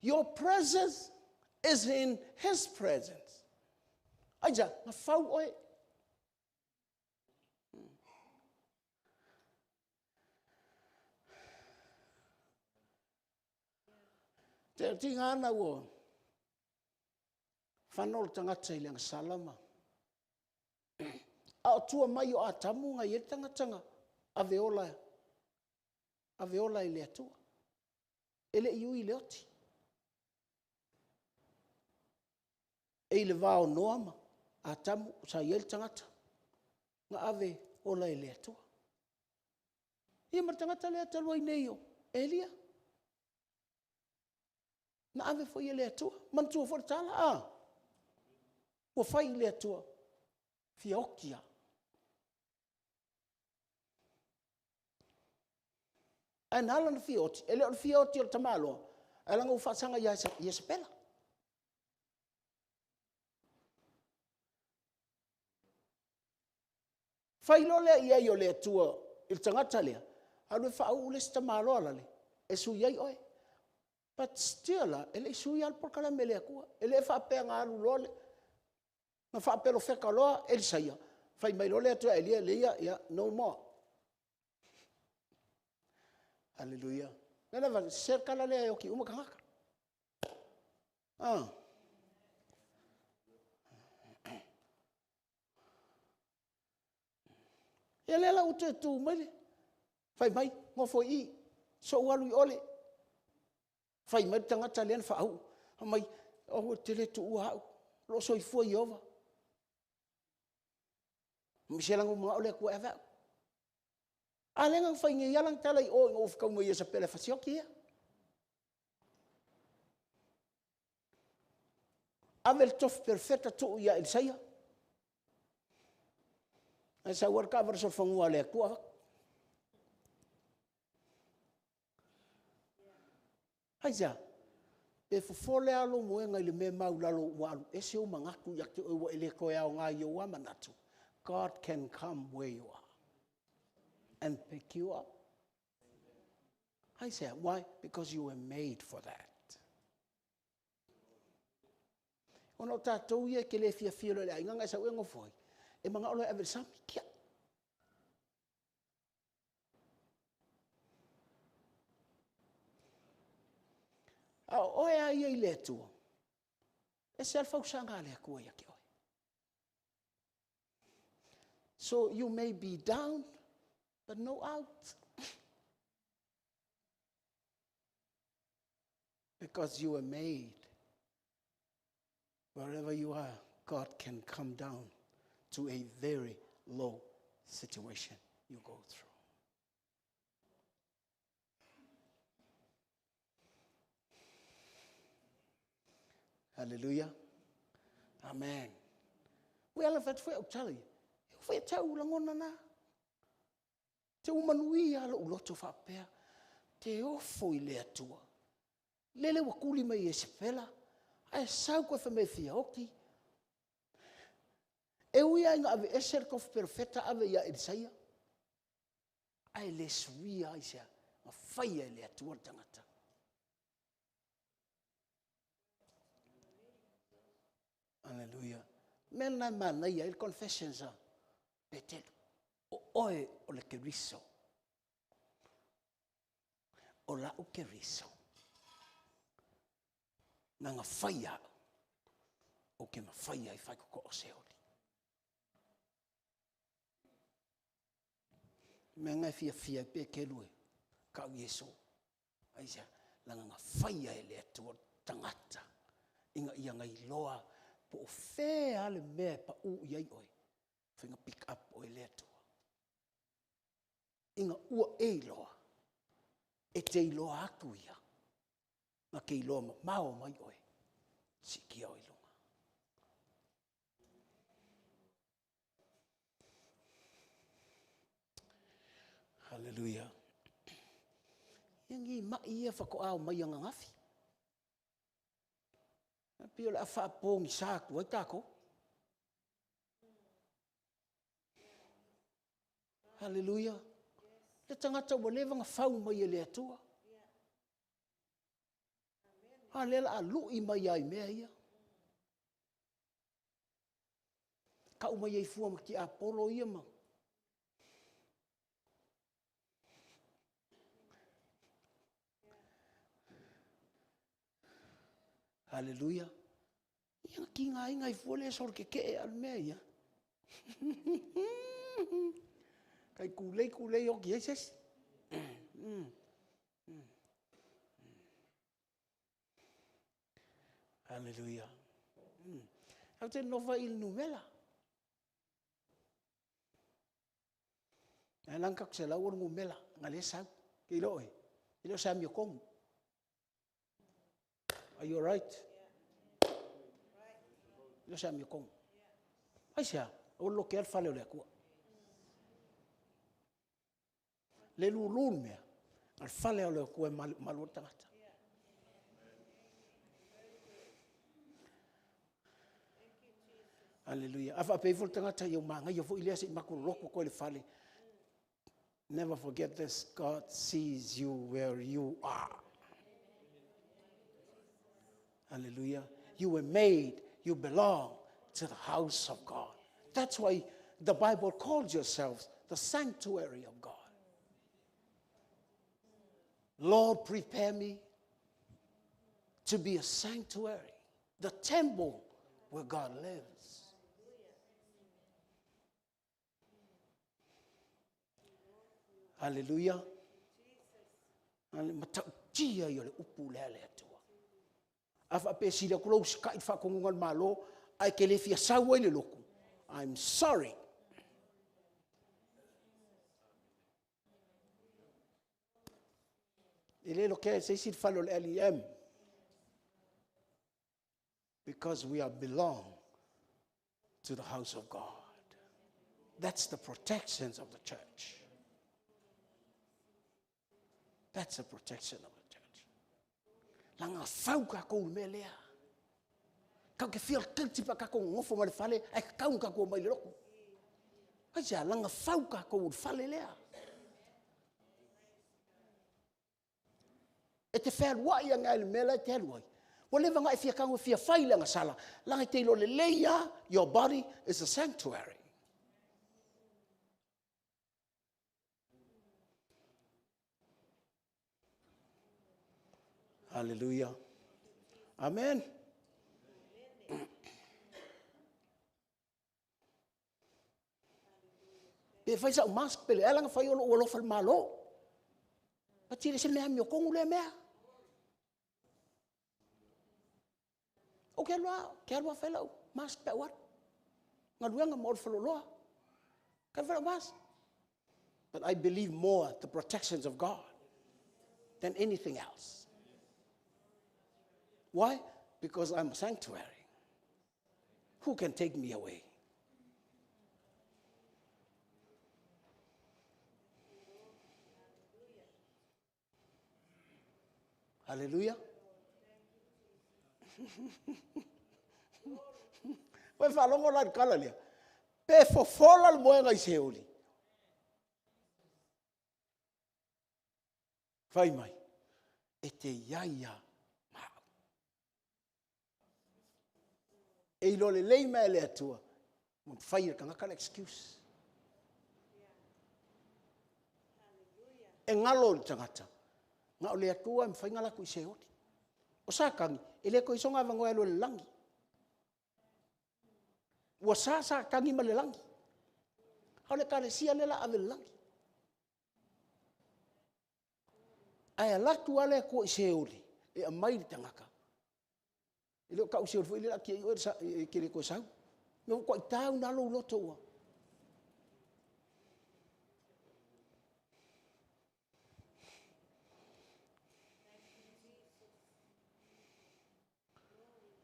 Your presence is in His presence. Aja, na whau oe. Te tinga ana ua. Whanol tangata i leanga salama. A o tua mai o a tamunga i e tangatanga. A veola i le atua. Ele iu i le oti. E i le vao noama. A tamu sa i ele tangata. Nga ave ola i le atua. Ia mar tangata le atalua i neio. Elia. Na ave foi ele atua. Mantua for tala. Ua fai le atua. Fiokia. An halan fioti. Ele on fioti o tamalo. Alanga ufasanga ia sepela. Fai lo le ia yo le atua. Il tangata lea. Alu fa ule tamalo alale. Esu iai oe. But still, ele sui al por kala mele akua. Ele fa penga alu lole. Na fa pelo feka loa ele saia. Fai mai lole atua elia leia no more. Hallelujah. Nela va cerca la le oki uma kanga. Ele la utu tu mai. Fai mai ngo foi I. So alu ole. Fai mai tangata lean fa au. Mai o tele tu au. Lo so I foi over. Miselang mo ole ku eva. Alengang fai ngi yalang talai o ngof ka mo yesa pele fasiokia. Avel tof perfecta tu ia Isaia. Esa warka verso fangua le kua. Aisa. E fofole alo moenga ile me maulalo walu. Ese o mangaku ya te o ele ko ya nga yo wa manatu. God can come where you are and pick you up. I say, why? Because you were made for that. Ono tātou ia ke le fia le ainga sa wengo foi. E manga olo e sami kia. O e ai e le tua. E se alfa usanga le kua ia ki oi. So you may be down, but no out. Because you were made. Wherever you are, God can come down to a very low situation you go through. Hallelujah. Amen. Well, if it's I'll tell you. If we tell you, te umanui ala uloto whapea, te ofo I le atua. Lele wakuli mai e sepela, ai sau koe whamei fia oki. E uia inga ave eser kof perfecta ave ia Isaia. Ai le suia ai sea, ma whaia le atua tangata. Hallelujah. Mena mana ia il confessions a petelo. O oe o le keriso. O la o keriso. Nanga whaia. O ke ma whaia I whaikoko o seori. Mea ngai fia pe ke lue. Kau Yesu. Aisa. Langa nga whaia e le atua tangata. Inga ia ngai loa. Po o whea le mea pa u iai oi. Whinga pick up o e le atua. Inga ua e loa. E te iloa aku ia. Ma ke iloa mao mai oi. Siki au ilunga. Hallelujah. Yangi ma ia whako au mai anga ngafi. Pio le a whapong I sāku ai tāko. Hallelujah. Le tangata ua lewanga whau mai e le atua. Ha lela a lui mai ai mea ia. Ka umai ai fua ki a polo ia ma. Hallelujah. Ia ki ngā inga I fua le sor ke al mea ia. Kai kulei o ki eses. Hallelujah. Au te nova il numela. E langka se la ur numela. Ngale sau. Ki loi. Ilo sa mi kong. Are you all right? Ilo sa mi kong. Ai sia. O lo ke al fale o le kua. Le lulun mea. Al fale o le kua malu tangata. Hallelujah. Afa peiful tangata yo manga yo fo ilia se makuloko ko le fale. Never forget this. God sees you where you are. Hallelujah. You were made. You belong to the house of God. That's why the Bible calls yourselves the sanctuary of God. Lord, prepare me to be a sanctuary, the temple where God lives. Hallelujah. Matautia yo le upu lele atua. Afa pe sila kulo ska ifa kongungan malo ai ke le fia sawa le loku. I'm sorry. Ele lo que se sit falo le LM. because we are belong to the house of God. That's the protections of the church. That's the protection of the church. Langa fau ka ko melea. Kau ke feel guilty pa ka ko ngofo ma le fale ai ka ka ko mai loko. Aja langa fau ka ko fale lea. E te whea rua ia ngai le mela te aluai. Whatever ngai fia kango fia whaile nga sala. Langai te ilo le leia, your body is a sanctuary. Hallelujah. Amen. Pe fai sa mask pele alanga fai o fal malo. Patire se mea mio kongu le mea. O ke alua fellow mask pe wat. Ngaduanga mo falo loa. Ka fellow mask. But I believe more the protections of God than anything else. Why? Because I'm a sanctuary. Who can take me away? Hallelujah. Wai whalongo la kala lea. Pe fofola le moe ngai seoli. Whai mai. E te iaia mao. E ilo le lei mea le atua. Mo whai ka ngaka le excuse. E ngalo le tangata. Nga o le atua me whai ngala kui seoli. O sākangi, e le ko isonga vango alo le langi. Ua sā kangi ma le langi. Hau le kare sia le la ave le langi. Ai alatu ale ko seoli. E a mai le tangaka. E le o kau seoli fo ile la kia iu e kere ko sau. Me o kwa i tau nalo uloto ua.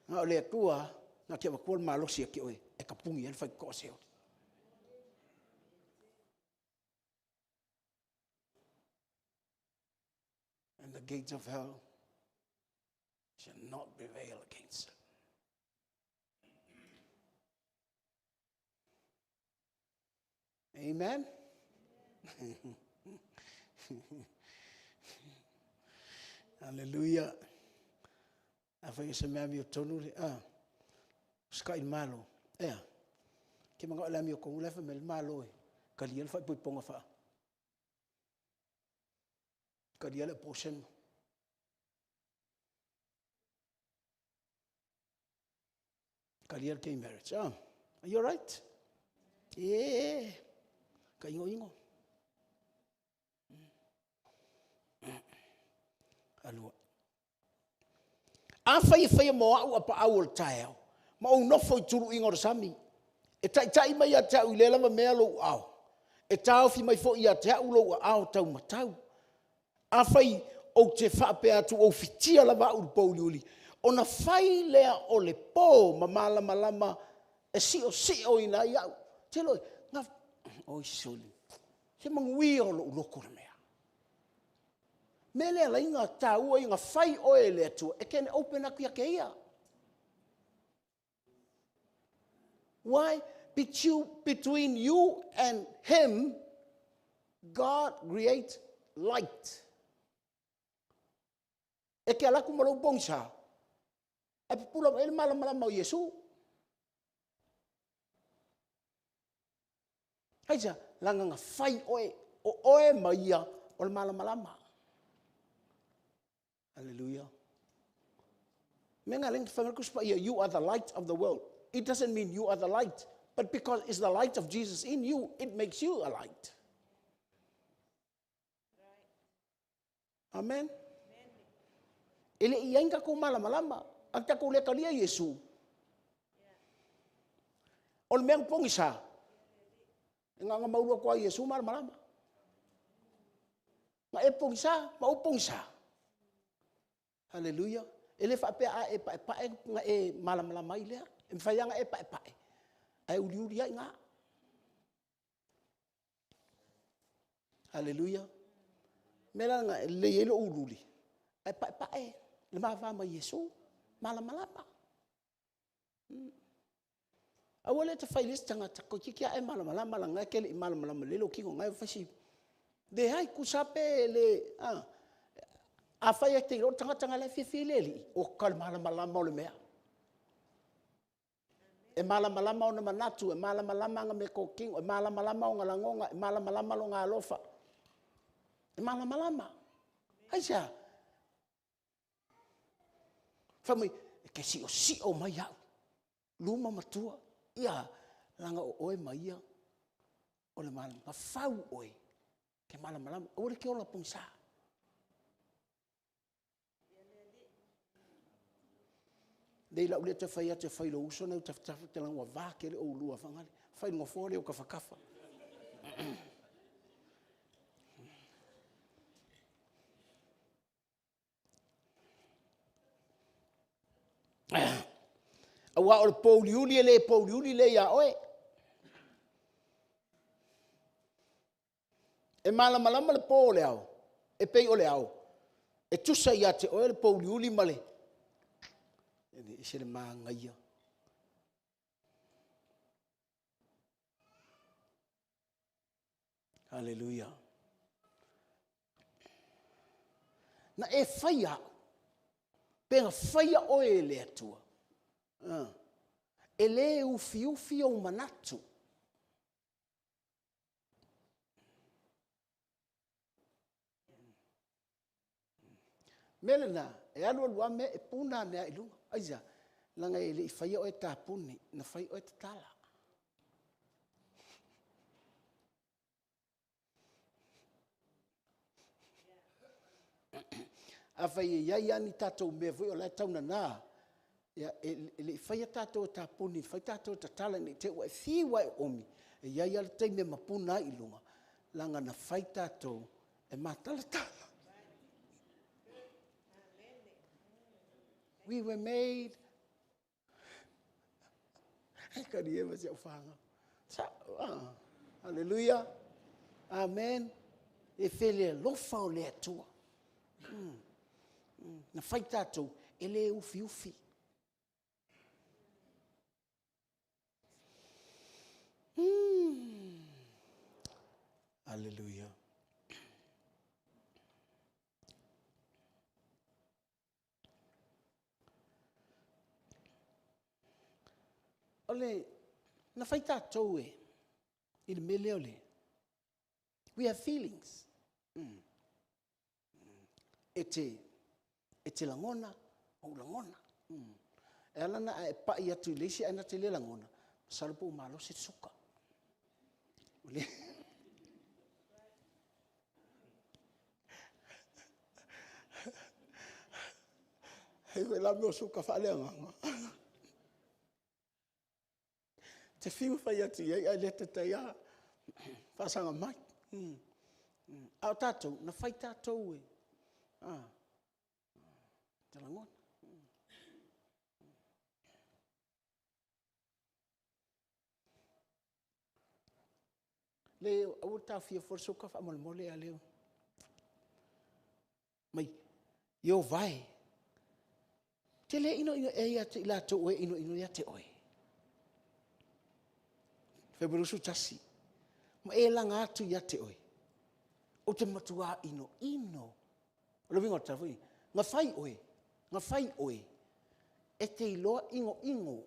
Nga o le atua, nga kia wakua malosi a ki oe, e kapungi e whai koa seo. And the gates of hell shall not prevail against it. Amen? Hallelujah. A whai se mea mi o tonu le, skai malo, ke mga o la mi o kongu lefa me le malo e, ka lia le whai pui ponga wha. Ka lia le posen. Ka lia le gay marriage. Are you alright? Yeah. Ka ingo. Alua. A whai mo au apa au le tae au. Ma au nofo I turu ingo sami. E tai mai a tau I le lava mea lo au. E tau fi mai fo I a tau lo au tau matau. A whai o te whape atu o fitia lava au pauli uli. O na whai lea o le pō ma malama e si o ina I au. Te loi, ngā, oi soli. Se mangui o lo uloko na mea. Me lea la inga tau o inga whai oe le atua, e kene open aku ia ke ia. Why? Between you and him, God creates light. E ke alaku malau bongsa. E pula ele malama o Yesu. Haisa, langa nga whai oe, o oe maia o le malama. Hallelujah. You are the light of the world. It doesn't mean you are the light, but because it's the light of Jesus in you, it makes you a light. Amen. Ele ienga ko malama. Ang tako le kalia Yesu. Ol meng pongisa. Nga maulua ko Yesu malama. Nga e pongisa, mau pongisa. Hallelujah. Ele fa pe a e pa nga e malamala mai le. E fa yanga e pa. Ai uli ai nga. Hallelujah. Mela nga le yelo ululi. Ai pa e le ma va ma Yesu malamala pa. Awale te fai list tanga ko kikia e malamala nga kele malamala le lo kingo ngai fasi. De hai kusape le a fai e te ro tanga le fifileli o kal malamala le mea. E malamala ona manatu e malamala nga me ko kingo e malamala nga langonga e malamala lo nga alofa. E malamala. Ai sa. Famui ke si o mai au. Luma matua. Ia langa o oe mai ia. O le malam. Ma fau oe. Ke malam. O le ke ola pungsa. Dei la ule te fai lo uso nau te lang wa vake le o lua fangale. Fai ngofore o kafakafa. Awa o le pouliuli le ia oe. E malamalama le po le au. E pei o le au. E tusa ia te oe le pouliuli male. E se le maanga ia. Hallelujah. Na e faya. Penga faya oe le atua. E le ufi o manatu. Melena, e alua me e puna mea ilunga. Aisa, langa e le i faya oe ta puni, na faya oe ta tala. A faya iai ani tatou mea vui o lai tauna naa. Ya le fai tato ta puni fai tato ta tala ni te wa fi wa omi e ya ya te me mapuna ilunga langa na fai tato e matala tala. We were made ai kari e masi ofanga sa hallelujah amen e fele lo fa o le atua na fai tato ele ufi Hallelujah. Ole, na fai tātou e, il mele ole. We have feelings. E te langona, o langona. E alana e pai atu leisi ana te le langona. Salapo malo se suka. Ole. Hei la meu suka fale nganga. Te fiu fai atu ia le te taia. Fasanga mai. Au tātou, na fai tātou e. Te langona. Le au ta fia for suka fa mole a leo. Mai yo vai. Te le ino e ia te ila to e ino ia te oi. Februsu tasi. Ma e langa atu ia te oi. O te matua ino. Lo vingo ta foi. Nga fai oi. E te iloa ingo.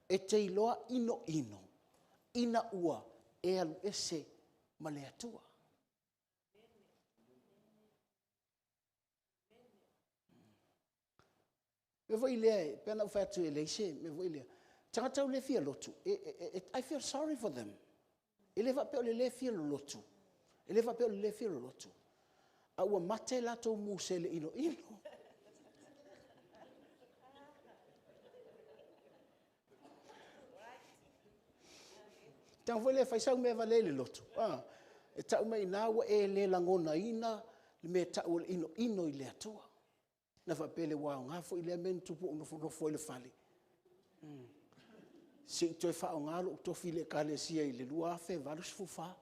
E te iloa ino. Ina ua e alu ese male atua. Me voi le, pena u fatu e leise, me voi le. Tanga tau le fia lotu. I feel sorry for them. Ele va pe le fia lotu. Ele va pe le fia lotu. A ua mate la to musele ino. Tanga voi le fai sau me va le lotu. E tau mai na ua e le langona ina, le me tau ino i le atua. na fa pele wa nga fo ile men tupu no fo ile fale si to fa nga lo to file kale sia ile lua fe va lo sfufa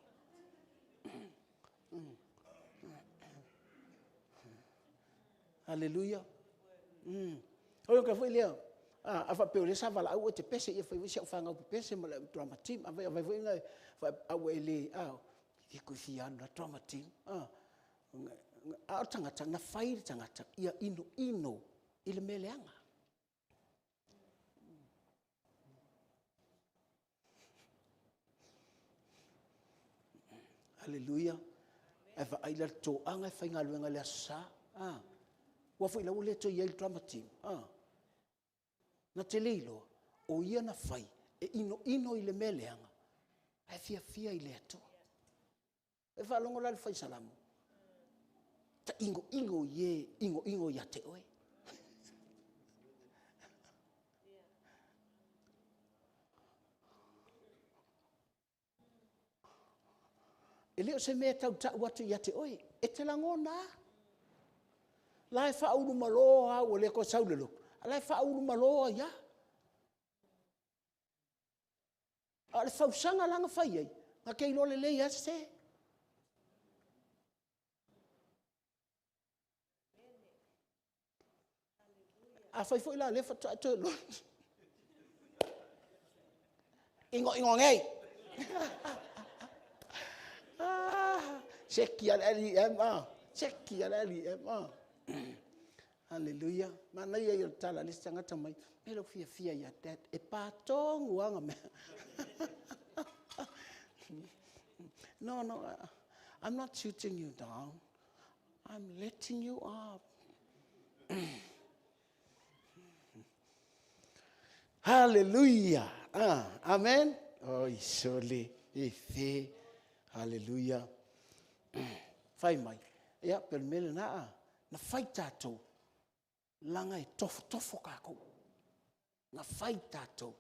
Hallelujah. Oyo ka fo ile afa pele sa vala o te pese e fa sia fa nga pese mo drama team ava ava nga fa awele ku fia na drama team tangata na fai tangata ia ino ile meleanga Hallelujah. Eva aila to anga fai ngaluenga le sa wa foi la ule to ia drama team na te leilo o ia na fai e ino ile meleanga ai fia ile to e fa longo la fai salamu ta ingo ya te oe Eleo se me tau watu ya te oe e te langona lai fa ulu maloa o le ko saulelo lai fa ulu maloa ya ale fa usanga langa fai ai nga ke lole le ya se a fai foi la le fa to lo ingo ngai Cheki al LEM Cheki al LEM Hallelujah. Mana ia yo tala le sanga tamai. Melo fia ya that e patong wanga me. No, I'm not shooting you down. I'm letting you up. Hallelujah. Amen. Oh, isole ife. Hallelujah. Fai mai. Ya, per mele na fai tatou. Langa e tofo kako. Na fai tatou.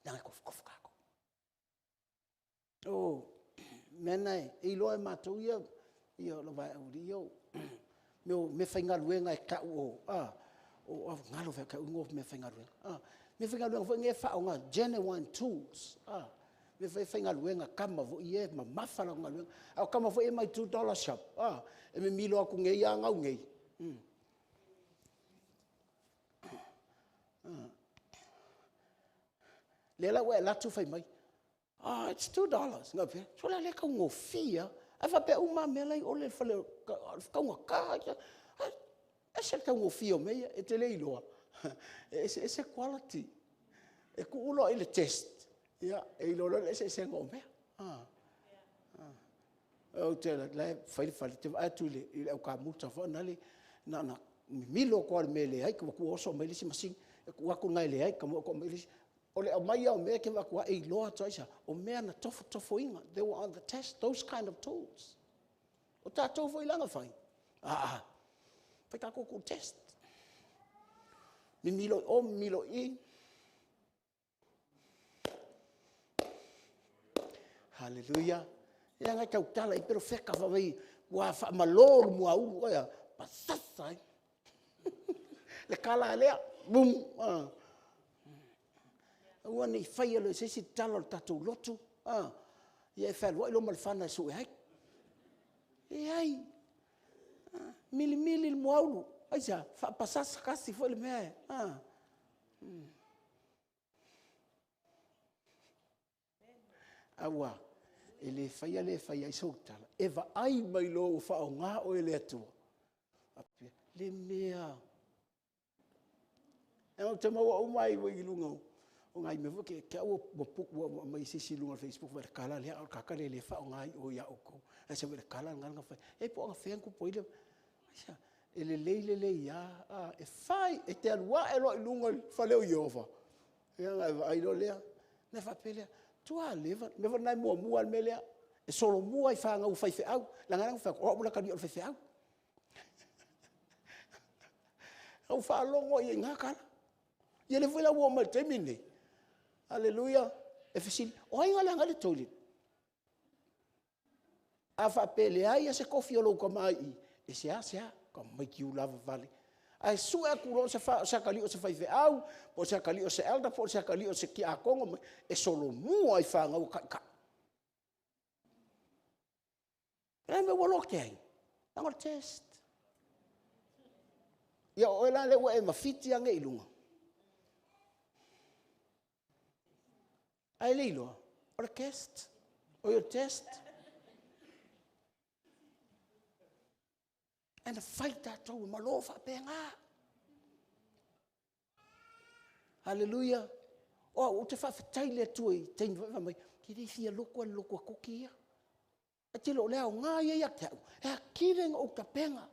Langa kof kako. Oh, menai, e loe matou ia lo vai au rio. Me fai ngaluenga e ka o ngalo fa ka ungo me fai ngaluenga. Me fai ngaluenga fo nge fa nga genuine tools. Me fai ngaluenga kama vo ie ma mafala ngaluenga. Au kama vo e mai $2 shop. E me milo aku nge ia ngau nge. Lela we la tu fai mai. It's $2. Ngape. So la le ka ngofia. Afa pe uma melai ole fale ka ngaka. Ese ka ngofia me e te leiloa. Ese quality. E ku ulo ile test. Ya, e lo ese ngombe. O te la fai te atule ile ka muta fo na milo ko mele ai ku oso mele si masing ku aku ngai le ai ko mele ole o mai o me ke va ku e lo toisa o me na tofo inga they were on the test those kind of tools o ta tofo ilanga fai fai ka ku test milo i hallelujah ya nga kau tala i pero feka va vai wa fa malor mo au ya pasasa le kala le bum wani fai lo se si talo tatu lotu ye fa lo mal fana su ai mili mo au aja fa pasasa kasi fo le me awa ele fai sotala eva ai mai lo fa nga o ele atu le mea e te mau o mai wo ilunga o ngai me ke o mo mai sisi lunga Facebook ver kala le o kakale le fa ngai o ya o ko e se ver kala nga fa e po nga fenku po ile ele le ya e fai e te alwa e lo ilunga fa le o yova e nga ai lo le ne fa pele tua leva never nai mo al melea e solo mo ai fa nga u fai fe au la nga fa o mo la ka di o fai fe au au fa longo ye nga kala ye le vola wo mal termine hallelujah e fisi o ai nga le toilet a whapele ai se kofi o lo ka mai i. E se ka mai ki u lava vale. Ai sua e kuro se kali o se whaife au, po se kali o se elda, po se kali o se ki a kongo, e solo mua i whanga o ka. Rai me walo kei. Nangor test. Ia o la le wa e mafiti anga ilunga. Ai leilo, o test. O your test. And the fight that to malofa penga. Hallelujah. O te fa taile tu i te mai ki ri fia loko kokia. A te lo leo ngā ia te au. E a kirenga o ka penga.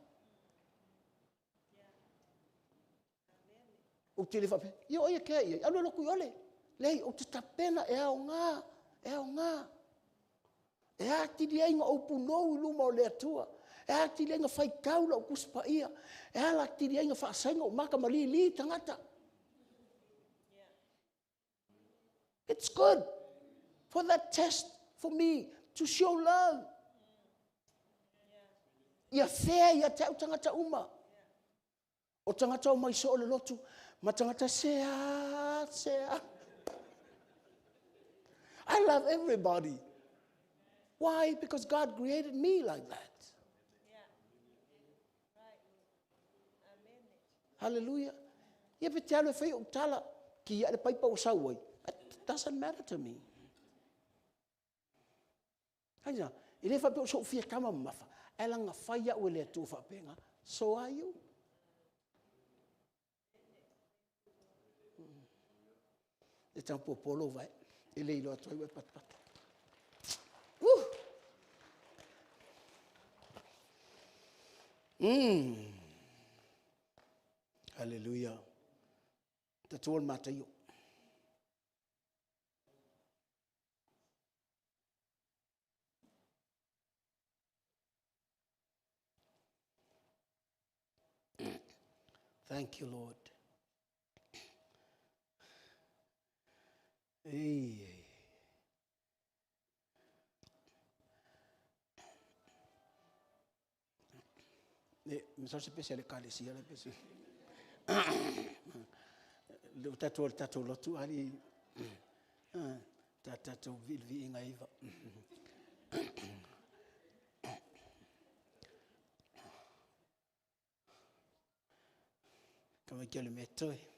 O te le fa pe. Io ia ke ia. Alo loko iole. Lei o te tapena e au ngā. E au ngā. E a ti di ainga o punou luma o le atua. E a ti di ainga fai kaula o kuspa ia. E a la ti di ainga fa asainga o maka mali li tangata. It's good for that test for me to show love. Ia fea ia te au tangata uma. O tangata o mai so o le lotu. Ma tangata sea. I love everybody. Why? Because God created me like that. Hallelujah. Ia pe te alo fai o tala ki ia le paipa o sauai. It doesn't matter to me. Haina, i le whape o so fia kama mafa. E langa whaia o le atu whapenga. So are you. E tampo polo vai. E le ilo atu iwe pat. Hallelujah. Tatuol matayo. Thank you, Lord. Hey. Mi sono sempre le cale sia le persone. Lo tato lo tu ali. Tato vi inga iva. Come che le metto?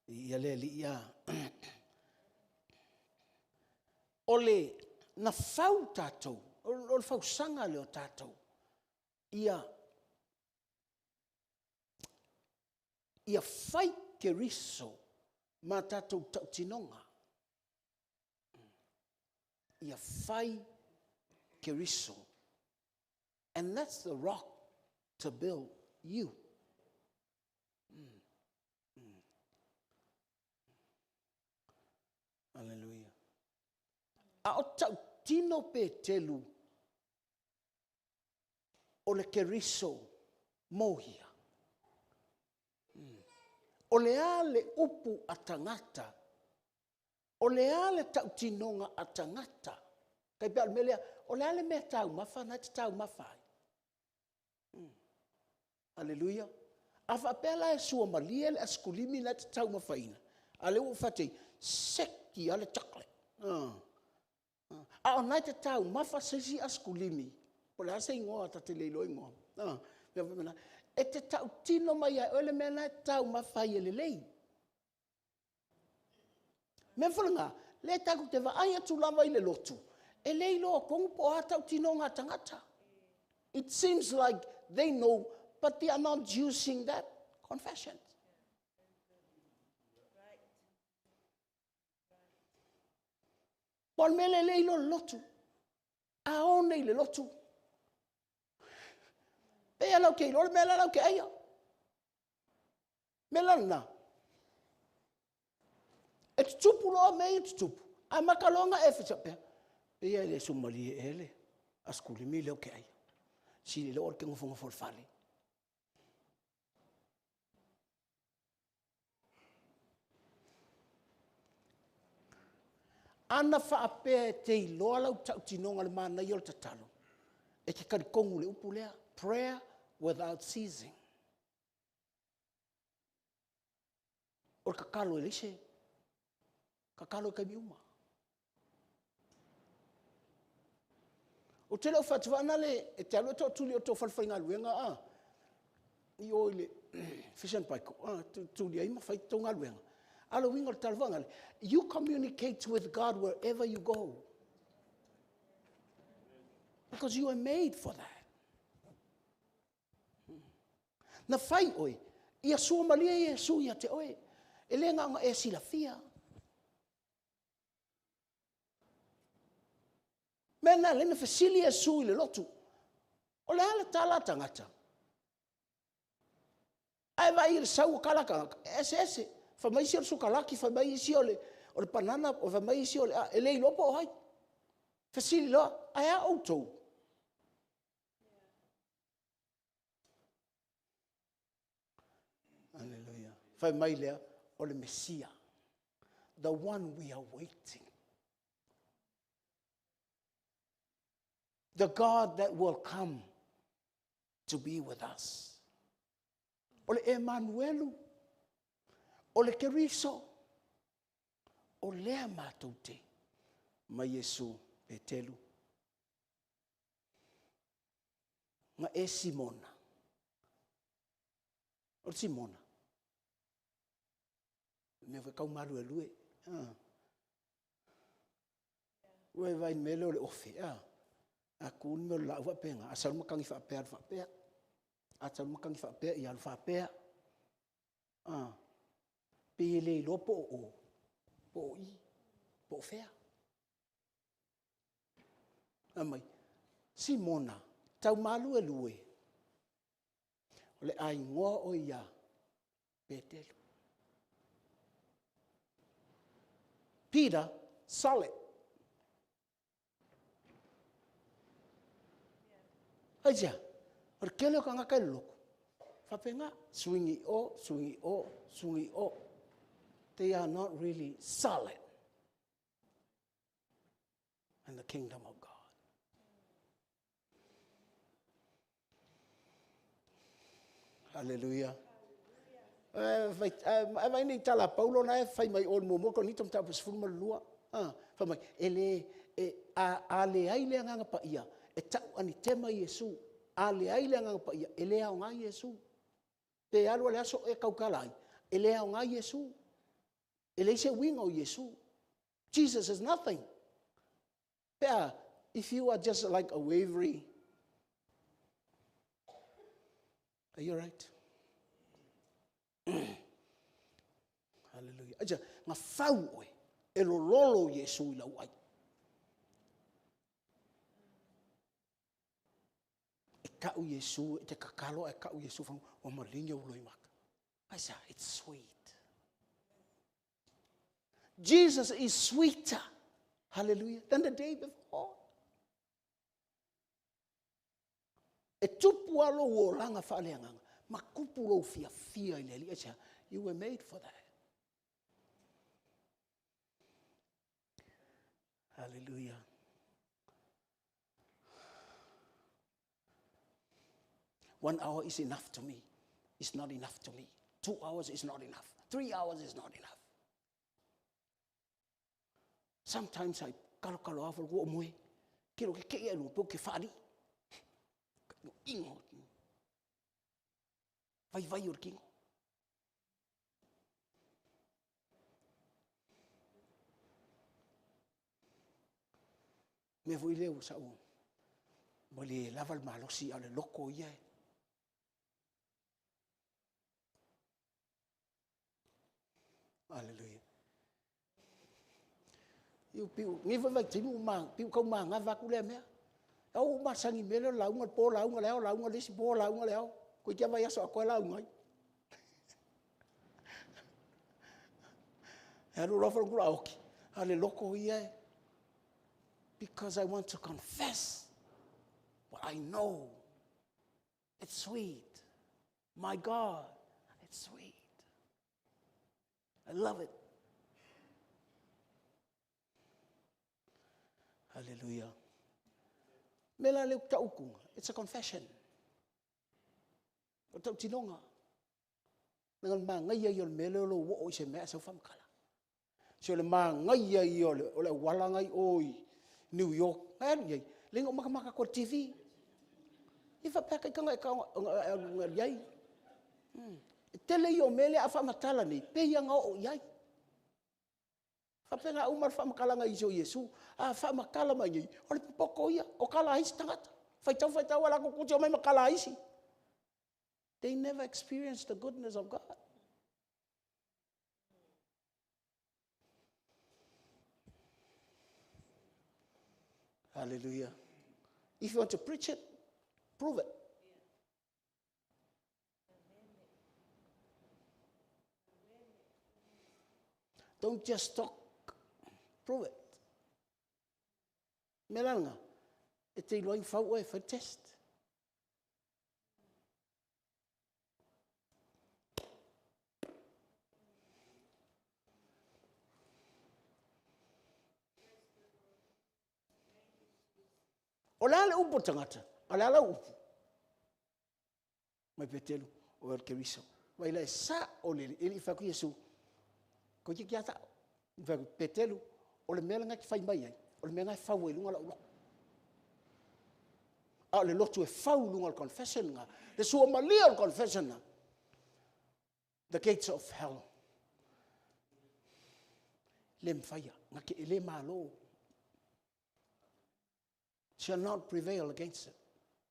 Ia le ia. Ole na fau tatou, o fau sanga le o tatou. Ia fai ke riso ma tatou tautinonga. Ia fai ke riso. And that's the rock to build you. Hallelujah. A o tau tino pe telu o le keriso mohia. O le ale upu atangata. O le ale tau tinonga atangata. Kai pe almelea, o le ale mea tau mafa na te tau mafai. Hallelujah. Afa pela e sua malia le askulimi na te tau mafaina. Ale u fatei, seki ale chocolate. A o nai te tau mafa sesi askulimi. Po le ase ingoa ta te leilo ingoa. E te tau tino mai ai ole mea nai tau mafai ele lei. Me whalinga, le taku te wa aia tu lama i le lotu. E leilo o kongu po a tau tino ngā tangata. It seems like they know, but they are not using that confession. Pon mele leilo lotu. A one le lotu. Pe ala ke lo mele ala ke aia. Mele na. Et tupu lo me et tupu. A makalonga e fitsa pe. Pe ele sumali ele. Askuli mi le ke aia. Si le or ke ngofonga for fali. Ana whaapea te iloa lau tau tinonga le mana i o le tatalo. E ke karikongu le upu lea. Prayer without ceasing. O le kakalo e lise. Kakalo e kaimiuma. O te lau whatuana le, e te alo e tō tuli o tō whalwhainga luenga, I o ile fish and pike, tuli ai mawhai tō ngā luenga. Alo winga o talvanga le, you communicate with God wherever you go. Because you are made for that. Na whai oi, ia sua malia ia su ia te oi, e le ngā e sila fia. Mena le na fasili e su i le lotu, o le ala tala tangata. Ai vai il sau kalaka, ese, fa mai si o su kalaki, fa mai si o le panana, o fa mai si o le, e le lopo o hai. Fasili loa, ai a auto. Hallelujah. Fa mai lea, o le Mesia, the one we are waiting. The God that will come to be with us. Ole Emmanuelu, ole Keriso, ole Amatoute, ma Yesu Petelu, ma e Simona, o Simona, me vai kau maru e lue, ue vai mele ole ofe, a kun me la ua penga, a salma kangi fa pea, a salma kangi fa pea, i al fa pea, pele lopo o, po fea. Amai, Simona, tau malu e lue, ole ai ngoa o ia, Petelu. Peter, solid. Aja, orkele ka ngaka loko. Fapenga swingi o. They are not really solid in the kingdom of God. Hallelujah. Vai ni tala Paulo na fai mai on momo ko ni tom tapos fulma lua. Fa mai ele ale ai le nga pa ia. E tau ani tema Yesu, ale ai le ngā pa ia, e lea o ngā Yesu. Te alu le aso e kaukalai, e lea o ngā Yesu. E leise winga o Yesu. Jesus is nothing. Yeah, if you are just like a wavering, are you right? Hallelujah. Aja, ngā whau oe, e lo lolo Yesu I lau ai. Kau Yesu, te kakalo e kau Yesu fang o malinga uloi maka. I say, it's sweet. Jesus is sweeter, hallelujah, than the day before. E tupu alo o langa whaaleanganga, makupu lo fia I leli. I say, you were made for that. Hallelujah. One hour is enough to me. It's not enough to me. 2 hours is not enough. 3 hours is not enough. Sometimes I kalo afal ko moe. Kilo ke elu po ke fadi. Ingo. Vai urking. Me voi leu sa o. Bole laval malosi ale loko ia. Hallelujah. You piu ngi vai tinu mang, piu kau mang ava ku le mea. Au masangi mele la unga po la unga leo, la unga lisi po la unga leo. Ko kia vai aso ko la unga. Haru rofa ku la oki. Ale loko ia. Because I want to confess what I know. It's sweet. My God, it's sweet. I love it. Hallelujah. Mela le taukunga. It's a confession. O tau tinonga. Ngan ma ngai yo mele lo wo o se me sa fam kala. So le ma ngai yo le wala ngai oi New York. Ai ye. Lengo maka ko TV. Ifa pa ka ngai ka yai. Tele yo mele afa matala ni pe yang o yai. Fa penga umar fa makala ngai so Yesu. Fa makala mai. O le poko ia o kala his tangata. Fai tau wala ko kujo mai makala isi. They never experienced the goodness of God. Hallelujah. If you want to preach it, prove it. Don't just talk, prove it. Melanga, it's a long way for test. Ola le upo tangata, ala la upo. Mai petelu o el keriso. Mai la sa o le ili fa ku Yesu. Ko ki kiata. Fa petelu o le mela nga ki fai mai ai. O le mela fa we lunga la ulo. A le lotu e fa lunga confession nga. Le suo malia confession nga. The gates of hell. Lem faya nga ke ele malo. Shall not prevail against it.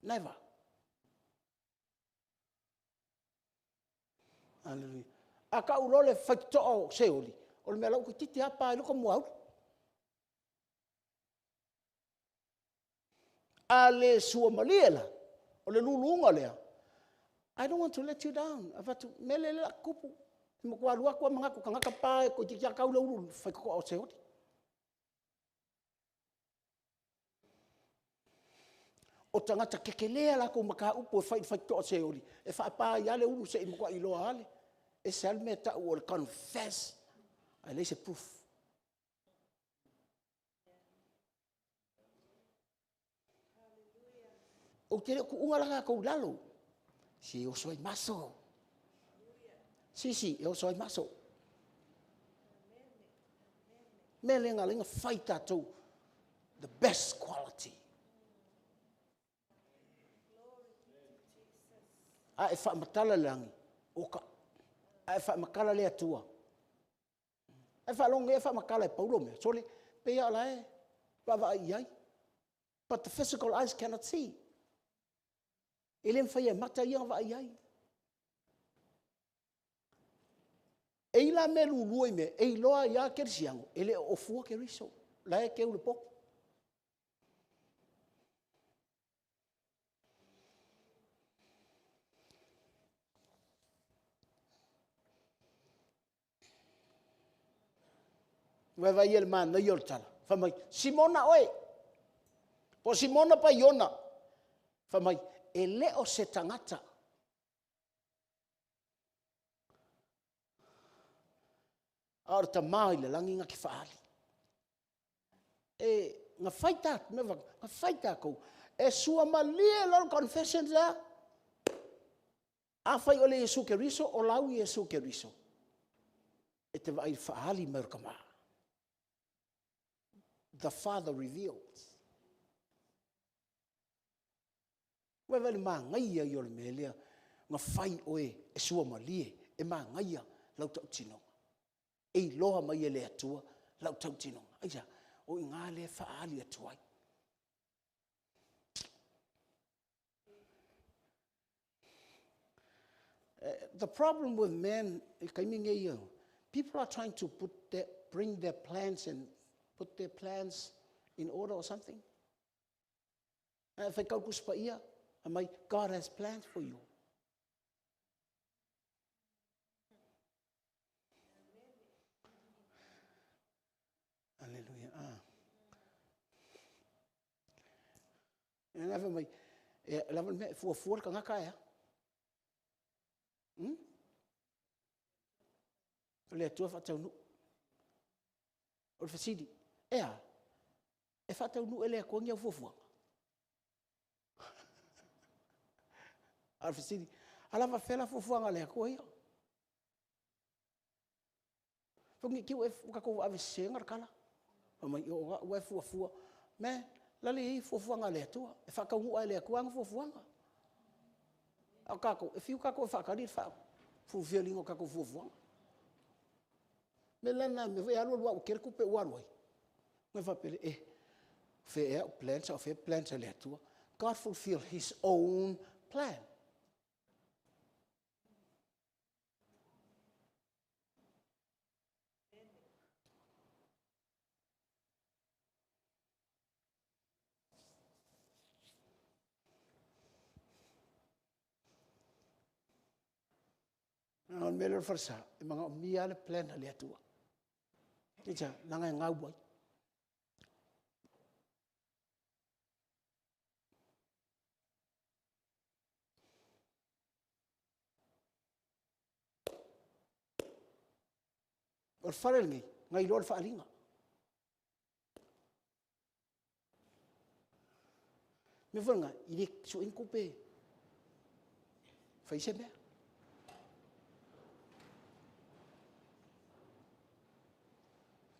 Never. Hallelujah. Aka ulole fakto o seoli. Ol mela ku titi apa lo ko muau. Ale suo maliela. Ole lulunga lea. I don't want to let you down. Avatu mele la kupu. Mo kwa lua kwa manga ku kanga pa ko titi aka ulo fakko o seoli. O tangata kekelea la ko maka upo fai to seoli e fa pa ya le ulu se mo ilo ale e salmeta will confess and is a proof. O tere ku unga la ko lalo si o soi maso si o soi maso melenga linga fight to the best quality. A fa matala langi oka a fa makala le atua a fa longa e fa makala e paulo me sole pe ala e va ai but the physical eyes cannot see ele fa ia mata ia va ai e la me lu me e loa ia ke siango ele o fu ke riso la e ke u po vai il man no yoltala famai Simona oi po Simona pa Yona famai ele o se tangata arta mai le langi nga ki faali e nga faita me va nga faita ko e sua malie lor confession la a fai ole Yesu ke riso o lau Yesu ke riso e te vai faali merkama. The Father reveals. Wevele ma ngai ia yol melia nga fai oe e sua malie e ma ngai ia lau tau tino. E loha mai ele atua lau tau tino. Aia o inga le faali atuai. The problem with men, people are trying to bring their plans and put their plans in order or something. If I go to God has plans for you. Hallelujah. And I have my for kangakaya. Le tua fa tau nu. O fasidi. E whatau nu ele ko ngia fofuanga. Alfisiri, alava fela fofuanga le ko ia. Fungi ki we kako ave senga kala. Ama yo we fua. Me lali fofuanga le tua. E whakau ai le kuanga fofuanga. Au kako, e fiu kako whakari wha fulfilling o kako fofuanga. Me lana me vai alo lua kere kupe waroi. Me va pele fair plans of fair plans le tua. God fulfill his own plan. Ang melor farsa, mga umiyale plan na liatua. Kaya nangay ngaway. Or faral ngay lor faalinga. Me nga idik suin kupe. Fay siya.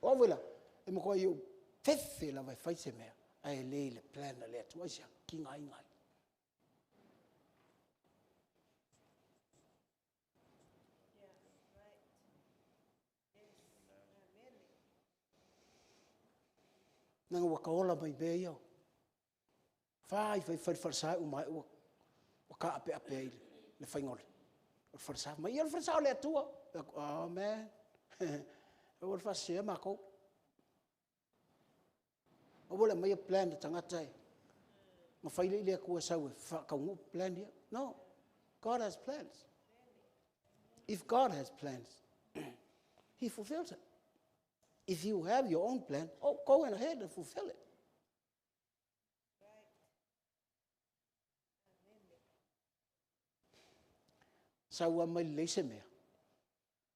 O voilà, e mo ko yo fefe la vai fai semea. Ai le plan le tua sia ki ngai. Nang wa kaola mai be yo. Fai farsa o mai o ka ape le fai ngol. Farsa mai yo farsa le tua. Oh man. O fa se ma ko. O bola mai plan de tangata. Ma fai le ko sa we fa ka ngu plan dia. No. God has plans. If God has plans, he fulfills it. If you have your own plan, go ahead and fulfill it. Sa wa mai le se me.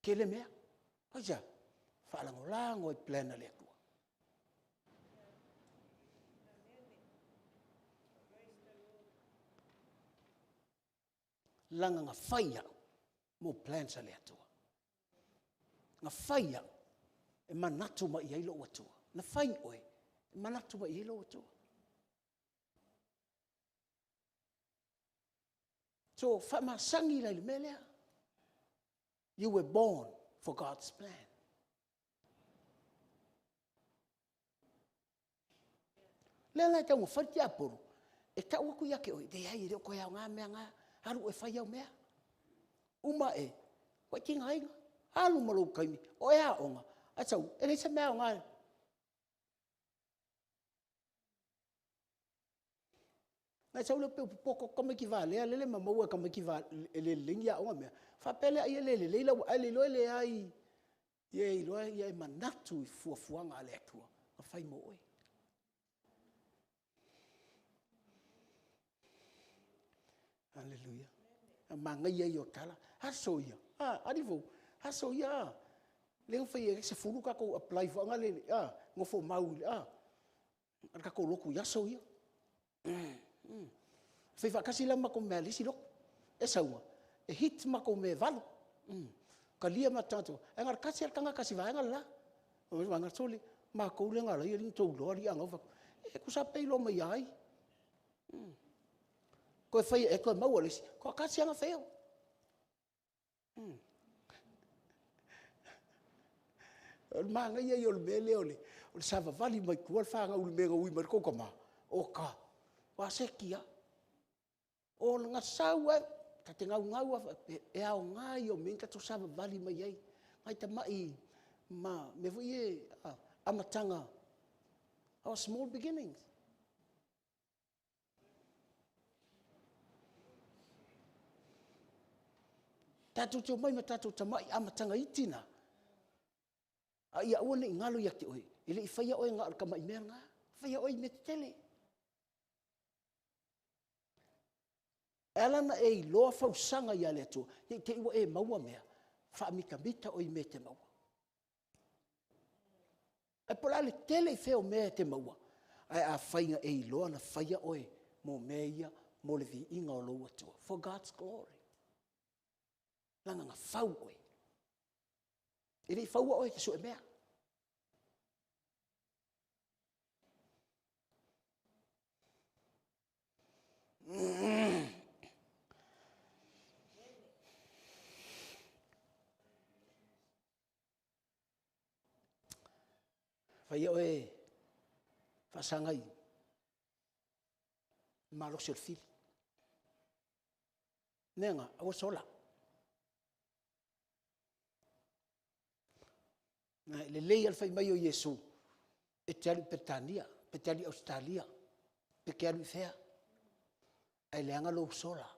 Kele me. Aja. Faalangolango i plan le tua. Langa nga faya mo plan sa le tua. Nga faya e manatu ma i lo atua. Na fai oe e manatu ma i lo atua. So fa masangi la melea. You were born for God's plan. Lela tau fati aporo. E tau ku yake o de ai ko ya nga me nga haru e fai au me. Uma e ko tinga ai. Halu malu kai mi. O ya onga. Atau e se me nga. Na tau le poko como que vale, le mamou como que vale, ele linha onga me. Fa pele ai le la ai lo le ai. Ye lo ai manatu fuanga le tua. Fai mo oi. Hallelujah. Manga ye yo kala. Hasoya. Adivo. Hasoya. Le fai se fulu ka ko apply fo ngale. Ngo fo mau. Ka ko loku ya soya. Fai fa kasi lama ko meli si lok. E saua. E hit ma ko me valo. Kalia matato. Engar kasi al kanga kasi va ngala. O ngar soli ma ko le ngala ye ling to lo ri anga fa. E ku sa pe lo mai ai. Ko fai e ko mau le ko kasi anga feo. Ma nga ye yo le mele ole. O sa va vali mai ku fa nga ul me nga ui mar ko kama. O ka. Wa se kia. O nga sawa ka te ngau e au ngai o minka to sa va vali mai ai. Mai ta mai ma me vo ye amatanga. Our small beginnings. Tatu te mai tatu te mai amatanga itina. Ia ona i ngalo ia te oi. Ile i whaia oi ngā ka mai mea ngā. Whaia oi me te tele. Elana e loa whausanga ia le atua. Te iwa e maua mea. Whaamika mita oi me te maua. E pola le tele i wheo mea te maua. ai a whainga e loa na whaia oe mo mea ia mo le vi inga o lou atua. For God's glory. Langa ngā whau oe. E rei whaua oe ke so e mea. Whaia oe whasangai malo se fili. Nenga, awa sola. Le lei al fai mai o Yesu. E te alu Petania, pe te alu Australia, pe ke alu fea. Ai leanga lo sola.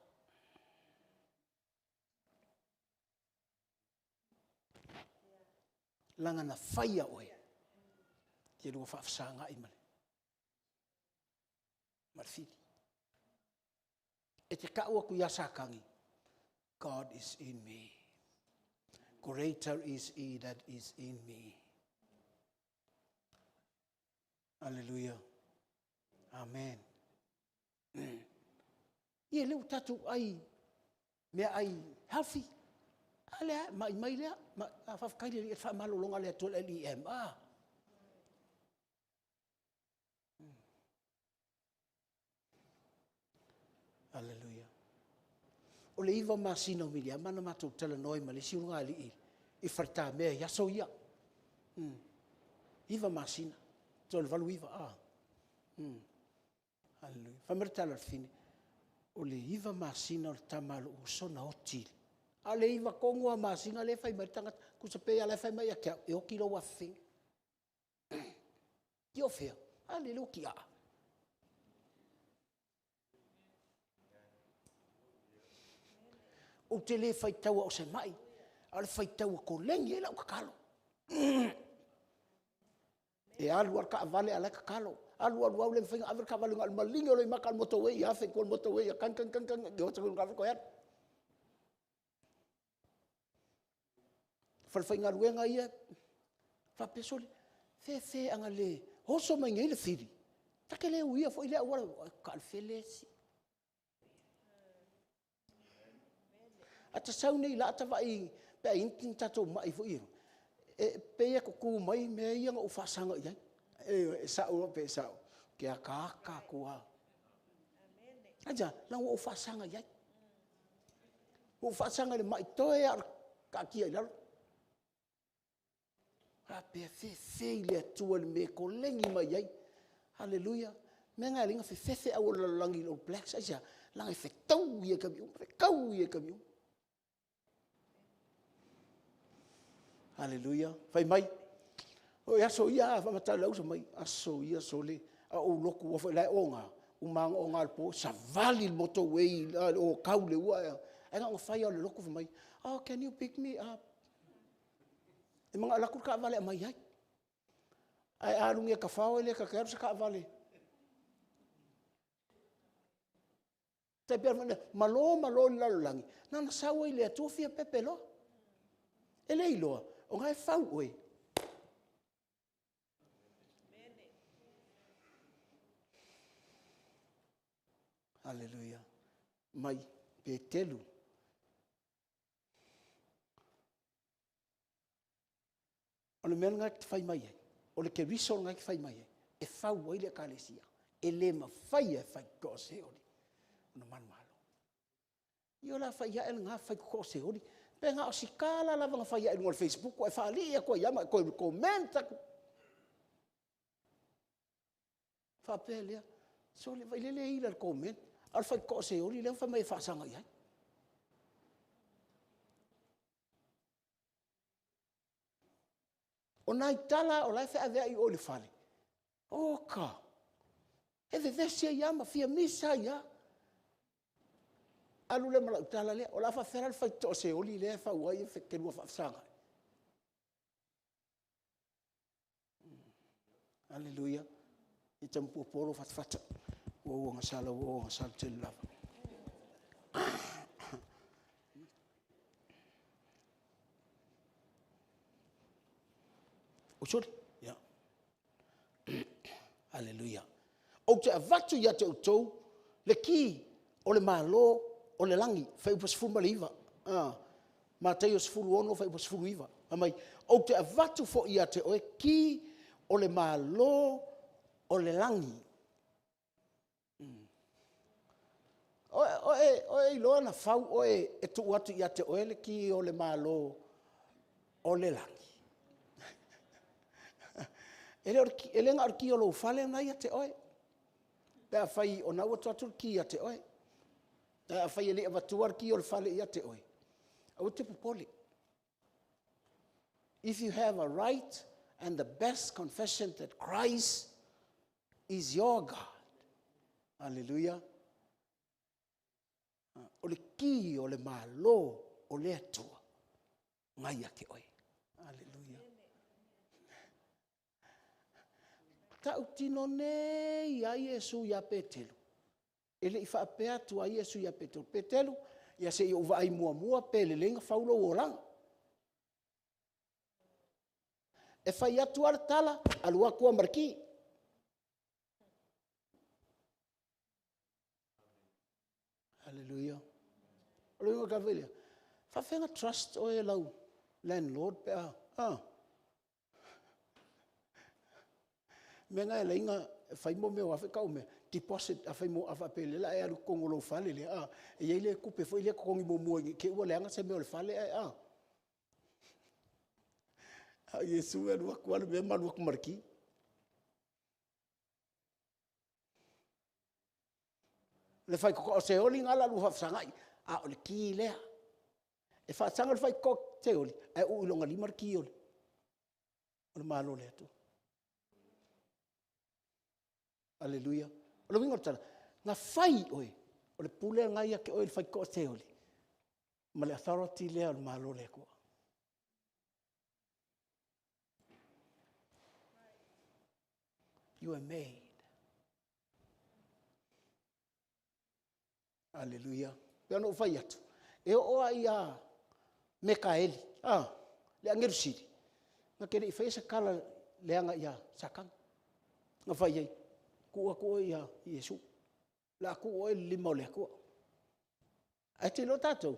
Langa na whaia oe. Te rua whaafsanga i mane. Marfiti. E te kaua ku yasakangi. God is in me. Greater is he that is in me. Hallelujah. Amen. Ia leu tatu ai, mea ai healthy. Alea, mai lea, a whafkairi e whamalolonga lea tol LEM. Hallelujah. O le iwa masina o milia, mana matou tala noi ma le siunga ali i wharta mea yaso ia. Iwa masina. Tol valu iwa, Hallelujah. Whamarita fine. O le iwa masina o le tamalo usona o tili. A le iwa kongua masina le whai maritanga kusapea le whai mai a kia e oki lo wa whinga. Ki o whea. A le leo ki a. O te le whai taua o se mai. A le whai taua ko lengi e lau kakalo. E alu ar ka avale ala kakalo. Alu au le whainga aver ka avale ngal malinga o le maka al motowe i afe kol motowe i a kan. Ge hota kul ngawe ko yan. Whainga ruenga ia. Whapesoli. Fe anga le. Hoso mai ngai le whiri. Take le uia fo i le awara. Ka al felesi. Ata sau nei la ata vai pe intin tato mai fo i. E pe ko ku mai me ia ngo fasanga ia. E sa o pe sa. Ke a ka kua. Aja la ngo fasanga ia. O fasanga le mai toe ar ka kia ia. A pe fe le tua le me ko lengi mai ia. Hallelujah. Me nga linga fe au langi o blacks aja. Langi fe tau ia kamiu. Fe kau ia kamiu. Hallelujah. Fai mai. O ia so ia fa mata lau so mai. Aso ia so le a o loku o fa lai onga. O mang onga po sa vali moto way o kau le ua. Ai nga fai o le loku fa mai. Oh, can you pick me up? E mga alaku ka vale mai ai. Ai alunge ka fao le ka keru sa ka vale. Tai per malo langi. Nana sawa ile atofia pepe lo. Ele iloa. O ngai fau oe. Hallelujah. Mai pe telu. O le mea ngai fai mai ai. O le ke riso ngai fai mai ai. E fau oe le kalesia. E le ma fai e fai kose ori. Ono man malo. Io la fai ya el nga fai kose ori. Penga o sikala la vanga fai no Facebook ko e fali e ko yama ko comenta fa pele so le vai le ila comment al fai ko se ori le fa mai fa sanga ya o nai tala o la fa ave i o le fali o ka e ve se yama fia misa ya alu le mala tala le o la fa fera fa to se oli le fa wai fe ke no fa sanga hallelujah i tampu polo fa o ngasala o ngasal tella o sor ya hallelujah o te avatu ia te utou, le ki o le malo o le langi, fai upa sifuru ma le iwa. Ma tei o sifuru ono, fai upa sifuru iwa. Amai, o te avatu fo ia te oe, ki o le malo o le langi. Oe iloa na fau oe e tu atu ia te oe le ki o le malo o le langi. Ele nga ki o lo fale na ia te oe. Pea fai o nau atu ki ia te oe. Pea fai ele avatuar ki o le fale ia te oe. Au te popole. If you have a right and the best confession that Christ is your God. Hallelujah. O le ki o le malo o le atua. Ngai ake oe. Hallelujah. Tau tino nei a Yesu ia petelu. Ele i whaapea tu a Yesu ia petelu. Petelu, ia se i uva ai mua pele lenga whaulo o ranga. E whai atu ar tala, alua kua marki. Hallelujah. Olo ingo kavelia. Whawhenga trust o e lau landlord pea. Menga e leinga whai mo meo awe kau mea. Deposit a whai mo awa pele la e alu kongolo whale le. E yeile kupe fo ile kongi mo mua ke ua leanga se meo le whale e. Yesu e lua kuala mea manua kumariki. Le whai koko o se oli ngala lu hafsangai. O le ki lea. E whaasanga le whai koko te oli. E uilonga limar ki oli. O le malo lea tu. Aleluia. O le wingo tala. Nga whai oe. O le pule ngai ake oe le whai koko te oli. Ma le authority lea o le malo lea kua. You are made. Hallelujah. Pea no whai atu. E oa ia Mekaeli. Le angeru siri. Nga kere i whaisa kala leanga ia sakang. Nga whai ei. Kua kua ia Yesu. La kua e lima o lea kua. Ai te lo tātou.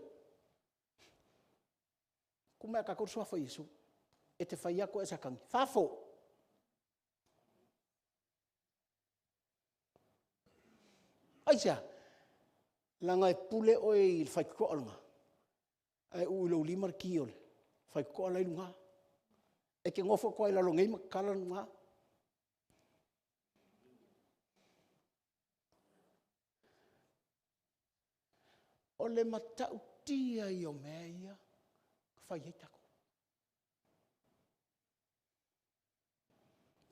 Kumea ka korusua whai Yesu. E te whai ako e sakang. Whafo. Aisha. Langa e pule o e whai kua alanga. Ai uilo limar ki ole. Whai kua lai lunga. E ke ngofo kua i lalo ngei makala lunga. O le matau tia i o mea ia. Whai hei tako.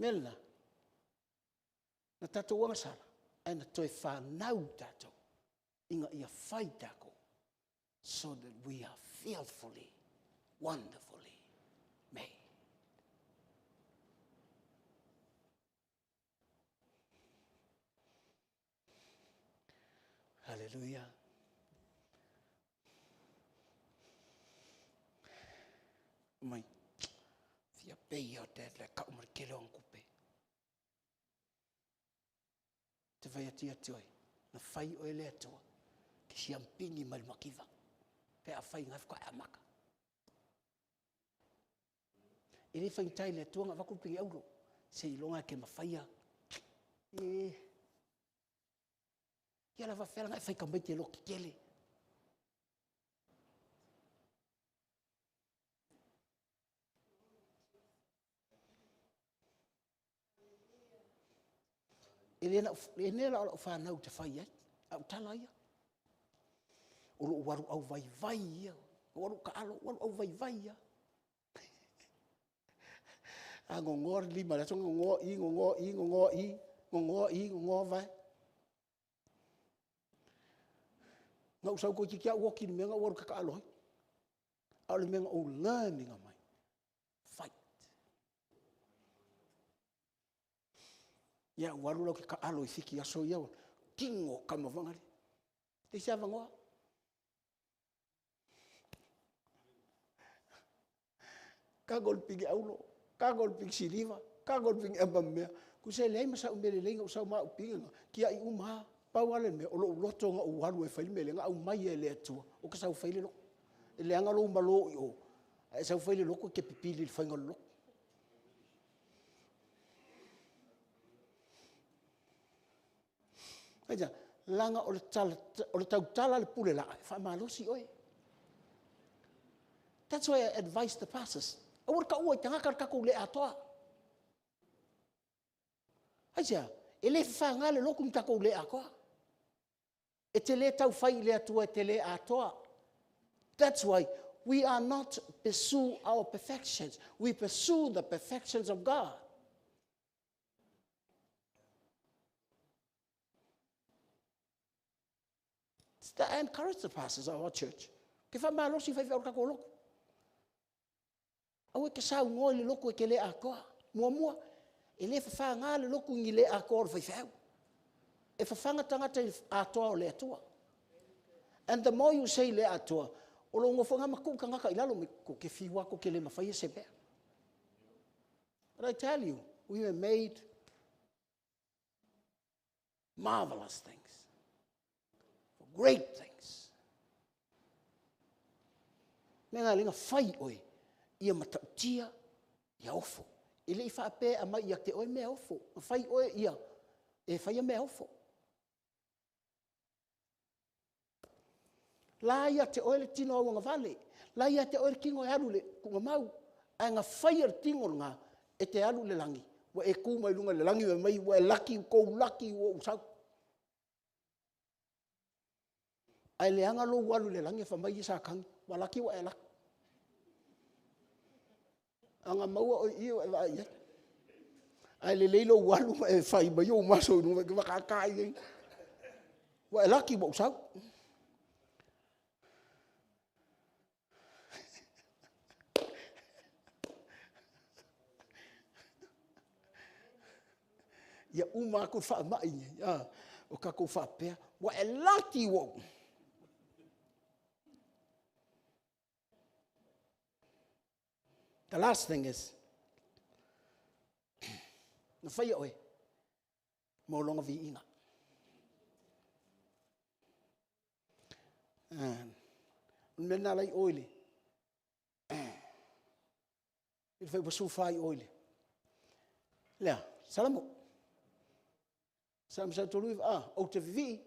Melna. Na tatou wanga sara. E na toi whanau tatou. Inga ia whai tako. So that we are fearfully, wonderfully made. Hallelujah. Mai, fia pei o te le ka umar kele o kupe. Te vai atia tioi, na whai o ele atua, ki si ampingi mai makiva. Pe a whai ngaf ko a maka. E le whai tai le atua ngā wakupingi auro, se ilonga ke mawhaia. Ia la wawhera ngai whai kambai te loki kele. E nela o whanau te whai ai, au tala ia. O lo waru au vai ia, o waru ka alo, waru au vai ia. A ngongor lima, la tonga ngongor vai. Ngau sau ko kia woki ni menga waru ka alo. Au le menga o learning mai. Fight. Ya waru lo ka alo fiki aso ia. Kingo kama vangari. Te sia vangoa. Kagol pigi aulo, kagol pigi siliva, kagol pigi ambamea. Ku se lei masa umele lenga usau ma upinga kia I uma pawale me o lo loto nga o walu e fai mele nga au mai e le atua o ka sau fai le lo e le anga lo malo I o e sau fai le loko ke pipili le fai ngalo aja langa o le tau tala le pule la fa malosi oi. That's why I advise the pastors. Awar ka ua tanga ka ko le atoa. Aja, ele fa ngale loku mta ko le akoa. E te le tau fai le atua te le atoa. That's why we are not pursue our perfections. We pursue the perfections of God. I encourage the pastors of our church. Ke fa malosi fai fa ka ko loku. Awe ke sa ngoi le loko ke le akoa mua e le fa nga le loko ngi le akoa fa fa e fa fanga tanga te atoa le atua. And the more you say le atua o lo ngo fonga maku kanga ka ilalo me ko ke fiwa ko ke le mafai se be. But I tell you, we were made marvelous things, for great things. Menga linga fai oi ia matautia ia ofo. Ile I whaape a mai ia te oe mea ofo. Whai oe ia e whai a mea ofo. La ia te oe le tino au ngā vale. La ia te oe le kingo e aru le kunga mau. A ngā whai ar tingo ngā e te aru le langi. Wa e kū mai lunga le langi wa mai wa e laki kou laki wa usau. Ai le anga lo walu le langi wha mai I sa kangi. Wa laki wa e laki. Anga maua o iyo e wa ia. Ai le leilo walu e fai ba yo maso no wa ka kai. Wa laki bo usau. Ya uma ko fa mai ya o ka ko fa pe wa laki wo. The last thing is, na whai oe, mo longa vi inga. Mena lai oile. Il fai basu fai oile. Lea, salamo. Salam sa tolu o te vi,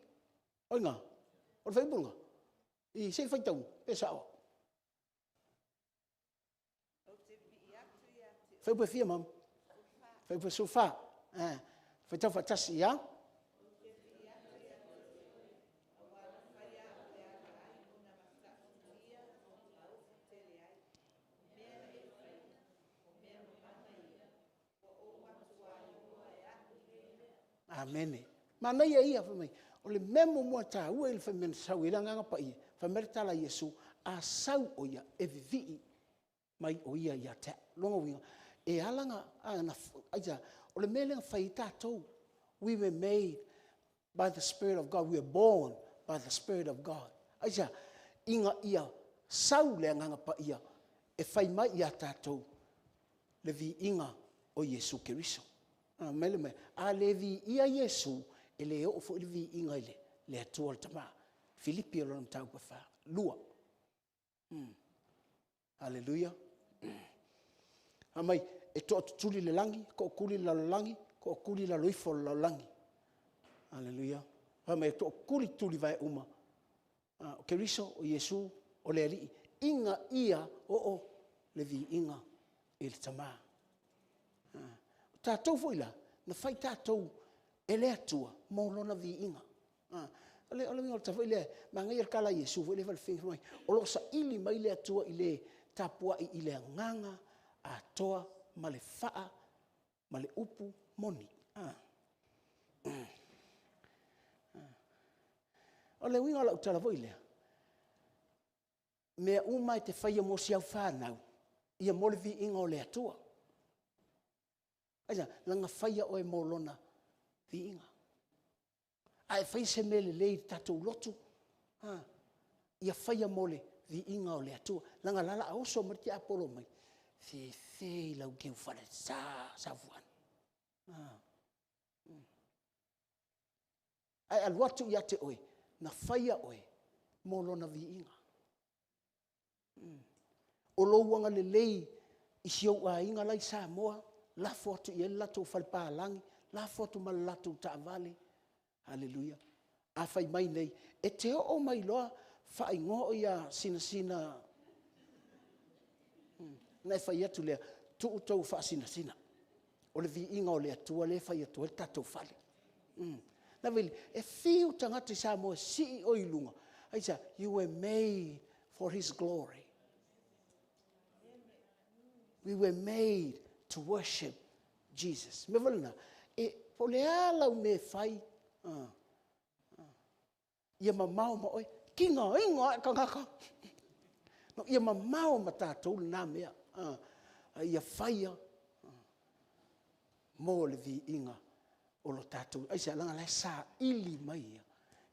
oinga, o fai bunga. I se fai tau, e sao. Fai pa fia mam. Fai pa sofa. Fai tau fatasi ya. Amen. Mana ia fa mai. O le memo mo ta ua il fa men sau ila nga pa ia. Fa merta la Yesu a sau o ia e vivi mai o ia ia te. Longa winga. E alanga ana aja o le mele fai tatou. We were made by the Spirit of God. We were born by the Spirit of God. Aja inga ia sau le nga pa ia e fai mai ia tatou le vi inga o Yesu Keriso. Mele me a le vi ia Yesu e le o fo le vi inga le atua tama. Filipi o lona tau pa fa. Lua. Hallelujah. Amai e to tuli le langi, ko kuli la langi, ko kuli la loifo la langi. Hallelujah. Amai to kuli tuli vai uma. O Keriso o Yesu o le ali inga ia o le vi inga e le tama. Tātou foila, na whai tātou e le atua, mō lona vi inga. Ole mingo ta foi le, ma ngai er kala Yesu foi le falfinga mai. O lo sa ili mai le atua i le tapua i le nganga a toa ma le faa ma le upu moni. Ole winga la utala foi le. Me umai te fai mo sia whanau. Ia mo le vi inga o le atua. Aja, langa whaia o e molona vi inga. Ai whai se mele lei tatou lotu. Ia whaia mole vi inga o le atua. Langa lala a oso marti apolo mai. Fe lau keu whare sa vuan. ai aluatu ia te oe, na whaia oe, molo na vi inga. O louanga le lei, I siau a inga lai sa moa, la fotu I e lato whalpa alangi, la fotu ma lato ta avale. Hallelujah. A whai mai nei, e te o mai loa, whai ngō ia sina. Nei whai atu lea, tu tau wha sina. O le vi inga o lea tua le whai atu, e tatou whale. Na veli, e whiu tangata sa moa si o ilunga. Aisa, you were made for his glory. We were made to worship Jesus. Me valena, e po le ala me whai, ia mamau ma oi, kinga inga kangaka. No, ia mamau ma tātou nā mea, ia whaia, mō le vi inga o lo tātou. Aisa langa lai sā ili mai ia,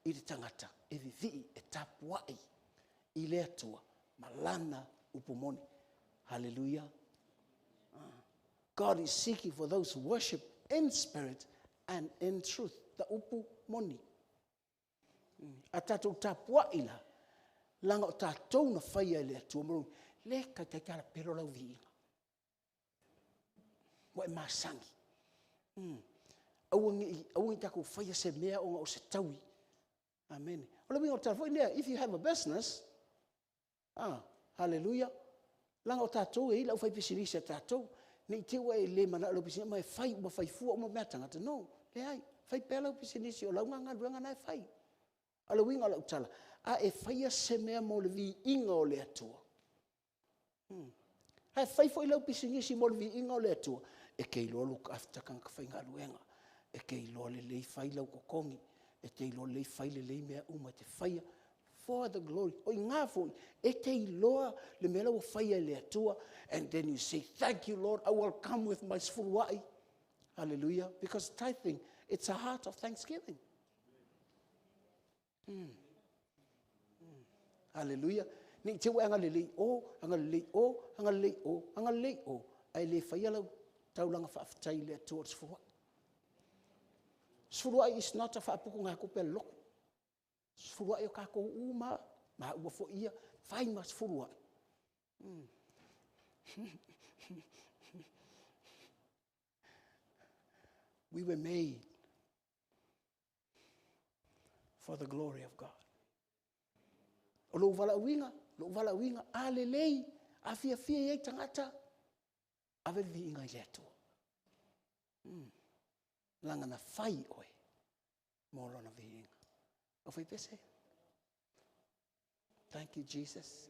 I te tangata, e vivi, e tapuai, I le atua, malana upumoni. Hallelujah. God is seeking for those who worship in spirit and in truth. Ta upu moni. A tātou tāpua ila. Langa o tātou na whaia le atua marungi. Le kai kai kara pero lau vi inga. Wa e māsangi. Awangi tako whaia se mea o se taui. Amen. O le winga o tātou nea, if you have a business, hallelujah. Langa o tātou e ila u whai pisiri se tātou. Nei te ua e le mana alo pisini, ma e whai, ma whai fua, ma mea tangata. No, le ai, whai pēlau pisini si o launga ngā ruanga nai whai. Alo winga lau tala. A e whaia se mea mo le vi inga o le atua. Hai whai fo i lau pisini si mo le vi inga o le atua. E kei loa luka aftakanga ka whai ngā ruenga. E kei loa le lei whai lau kokongi. E kei loa le lei whai le lei mea uma te whaia. For the glory. O I ngā fo, e kei loa le mea lau whaia le atua. And then you say, thank you, Lord, I will come with my sfuruai. Hallelujah. Because tithing, it's a heart of thanksgiving. Hallelujah. Ni te ua anga lelei o, anga lelei o, anga lelei o, anga lelei o. Ai le whaia lau taulanga whaafatai le atua sfuruai. Sfuruai is not a whaapuku ngā kupe loko. Sfuruai o kako uma, ma ua fo ia, whai ma sfuruai. We were made for the glory of God. O lo wala winga, a lelei, a fia iei tangata, a vevi inga I le atua. Langa na whai oe, mō lona vi inga. O whai pese. Thank you, Jesus.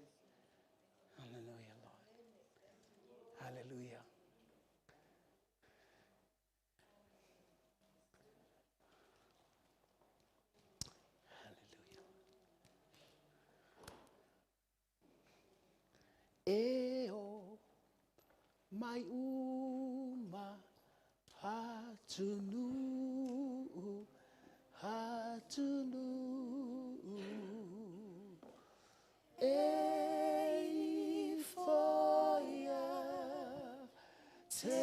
Hallelujah, Lord. Hallelujah. Eo mai uma hatunu e foia te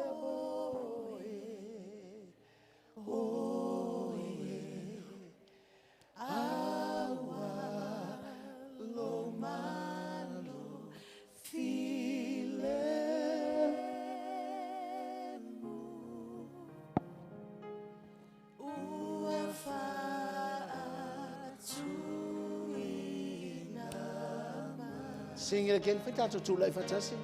oe awa lo malo Sing it again. Whai tātou tū lai whatasi.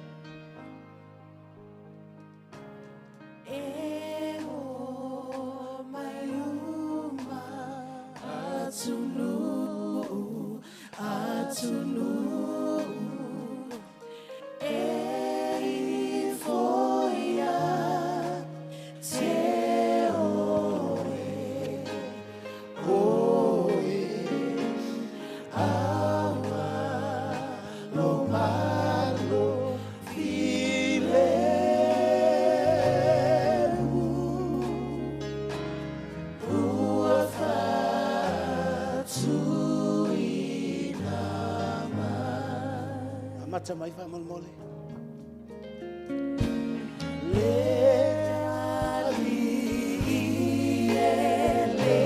Mata mai wha malmole. Le ali e le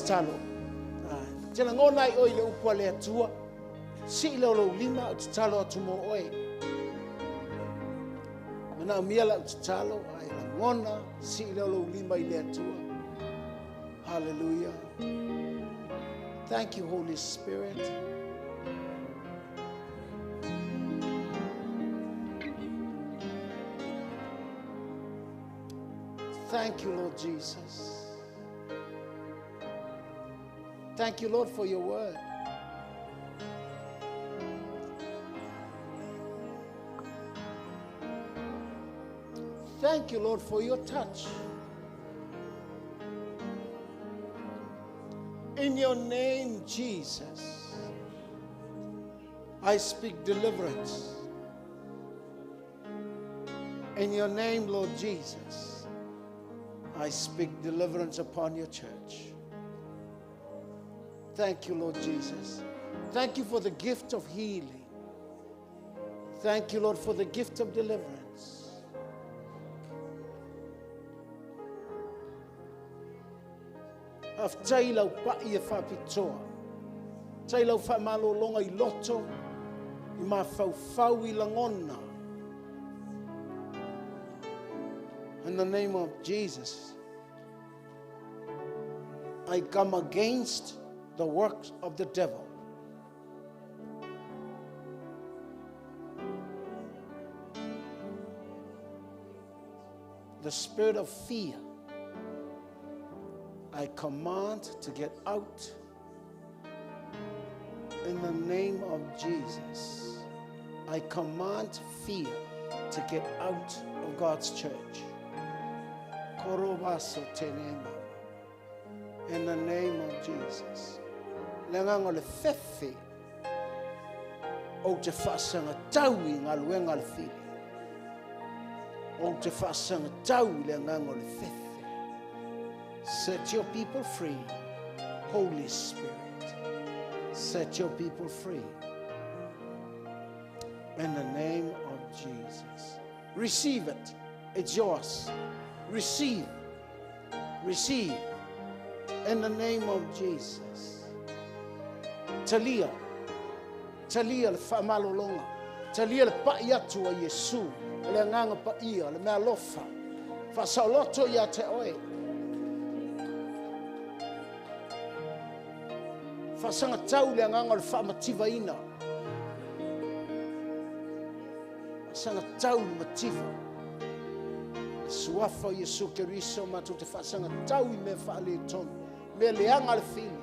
talo. Tela ngona I oile upua le atua. Si ile lo lima o talo atumo oe. Mana miala o talo ai la ngona si ile lo lima ile atua. Hallelujah. Thank you, Holy Spirit. Thank you, Lord Jesus. Thank you, Lord, for your word. Thank you, Lord, for your touch. In your name, Jesus, I speak deliverance. In your name, Lord Jesus, I speak deliverance upon your church. Thank you, Lord Jesus. Thank you for the gift of healing. Thank you, Lord, for the gift of deliverance. Of tailau pa ia whapitoa. Tailau whamalo longa I loto. I ma whau I langona. In the name of Jesus, I come against the works of the devil. The spirit of fear, I command to get out in the name of Jesus. I command fear to get out of God's church. In the name of Jesus. Lengang ole fefe o te whasanga tau I ngā luenga le whiri. O te whasanga tau lengang ole fefe. Set your people free, Holy Spirit. Set your people free. In the name of Jesus. Receive it. It's yours. Receive. Receive. In the name of Jesus. Talia. Talia le whamalolonga. Talia le pa'i atu a Yesu. Le nganga pa'i le mea lofa. Whasauloto ia te oe. Whasanga tau le anganga le whaamativa ina. Whasanga tau le mativa. Suafa Yesu Keriso matu te whasanga tau I me whaale tonu. Me leanga le whili.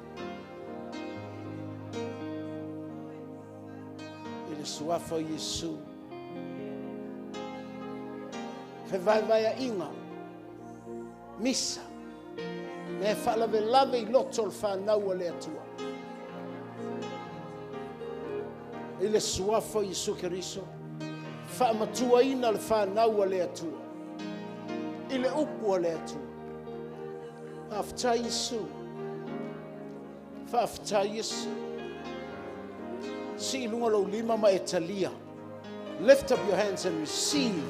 Ile suafa Yesu. Vai inga. Misa. Me whaalawe lawe I loto le whanau le atua. Ile suafa Yesu Keriso. Whaamatua ina le whanau le atua. Ile upu le atua. After Yesu. After Yesu. Si lunga lo lima ma etalia. Lift up your hands and receive.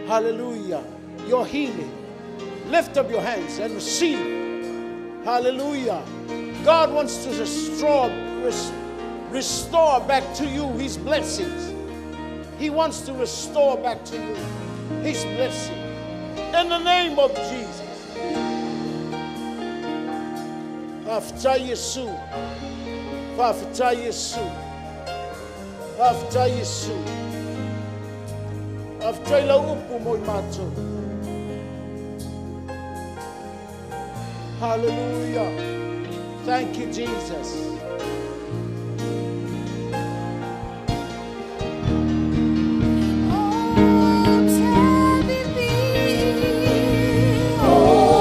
Hallelujah. Your healing. Lift up your hands and receive. Hallelujah. God wants to restore back to you His blessings. He wants to restore back to you His blessing. In the name of Jesus. After Yesu. After Yesu. After Yesu. After la upu mo mato. Hallelujah. Thank you, Jesus. Oh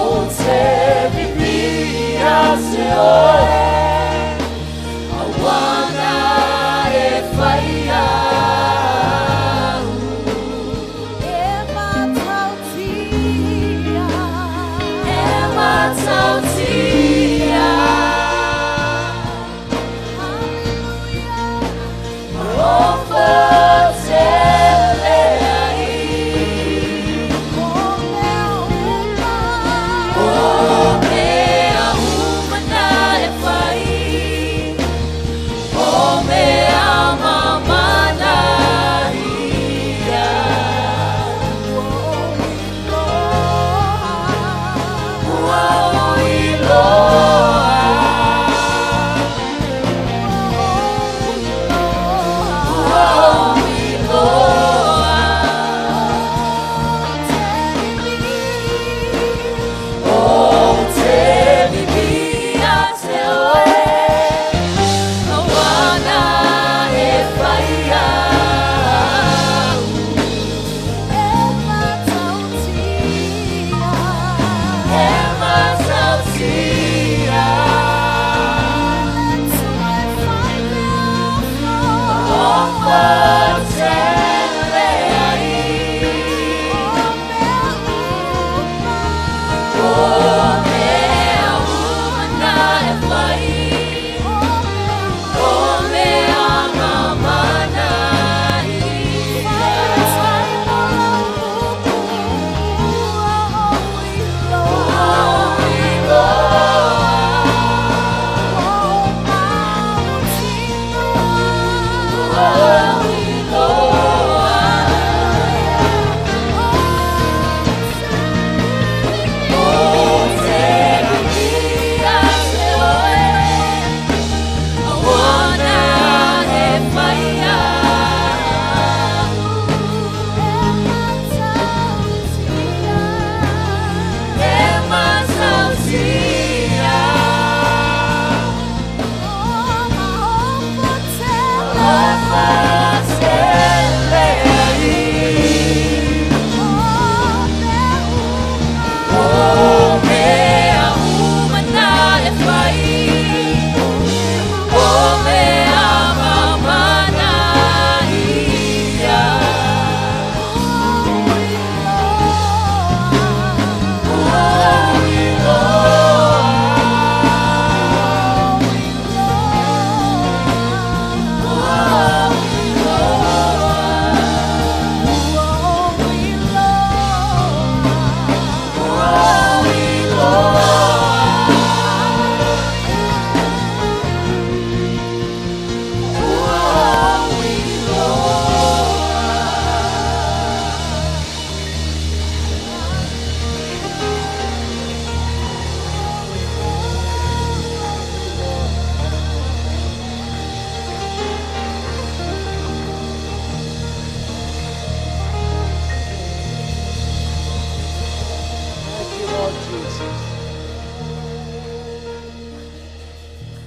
Jesus.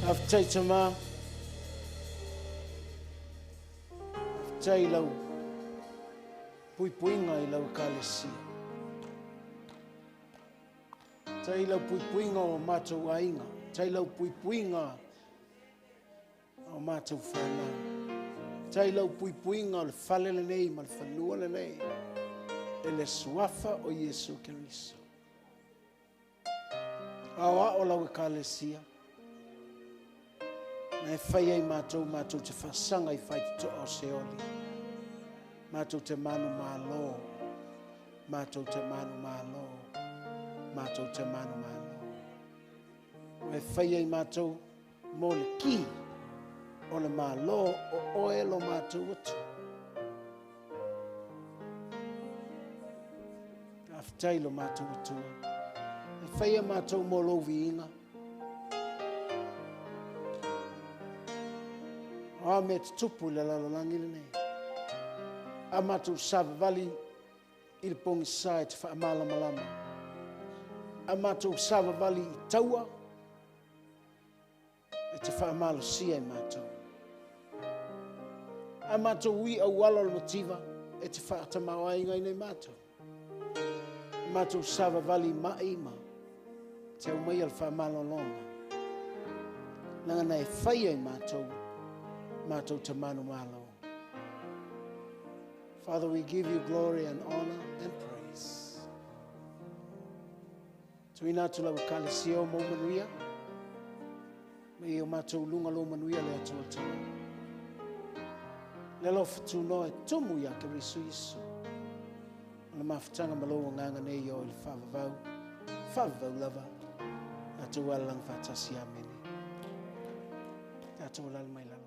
After tama. After lau. Pui-puinga i lau kalesi. Tai lau pui-puinga o mātou ainga. Tai lau pui-puinga o mātou whanau. Tai lau pui-puinga o le whale le nei, ma le whanua le nei. E le suafa o Yesu Keriso. Awa o lau e kalesia. Na e whai ai mātou te whasanga i whai te o se oli. Mātou te manu mālo. Mātou te manu mālo. Mātou te manu mālo. E whai ai mātou mō le ki o le mālo o oelo mātou atu. Aftailo mātou atu. E whai ai mātou mō lovi inga. A me te tupu le lalolangi le nei. A mātou savavali i le pongi sa e te whaamala malama. A mātou savavali i taua e te whaamalo sia i mātou. A mātou ui au wala le motiva e te whaatamau ainga i nei mātou. A mātou savavali maima te au mai al whaamalo longa. Nanga nei whaia i mātou. Mātou te manu malo. Father, we give you glory and honor and praise. Tuina tu lau kalesio mo manuia. Me o mātou lunga lo manuia le atua tala. Le lo fatu no e tumu ya ke risu isu. Ona mafutanga malo o nganga ne yo il favavau. Favavau lava. Atu walang fatasi amene. Atu walal mai lava.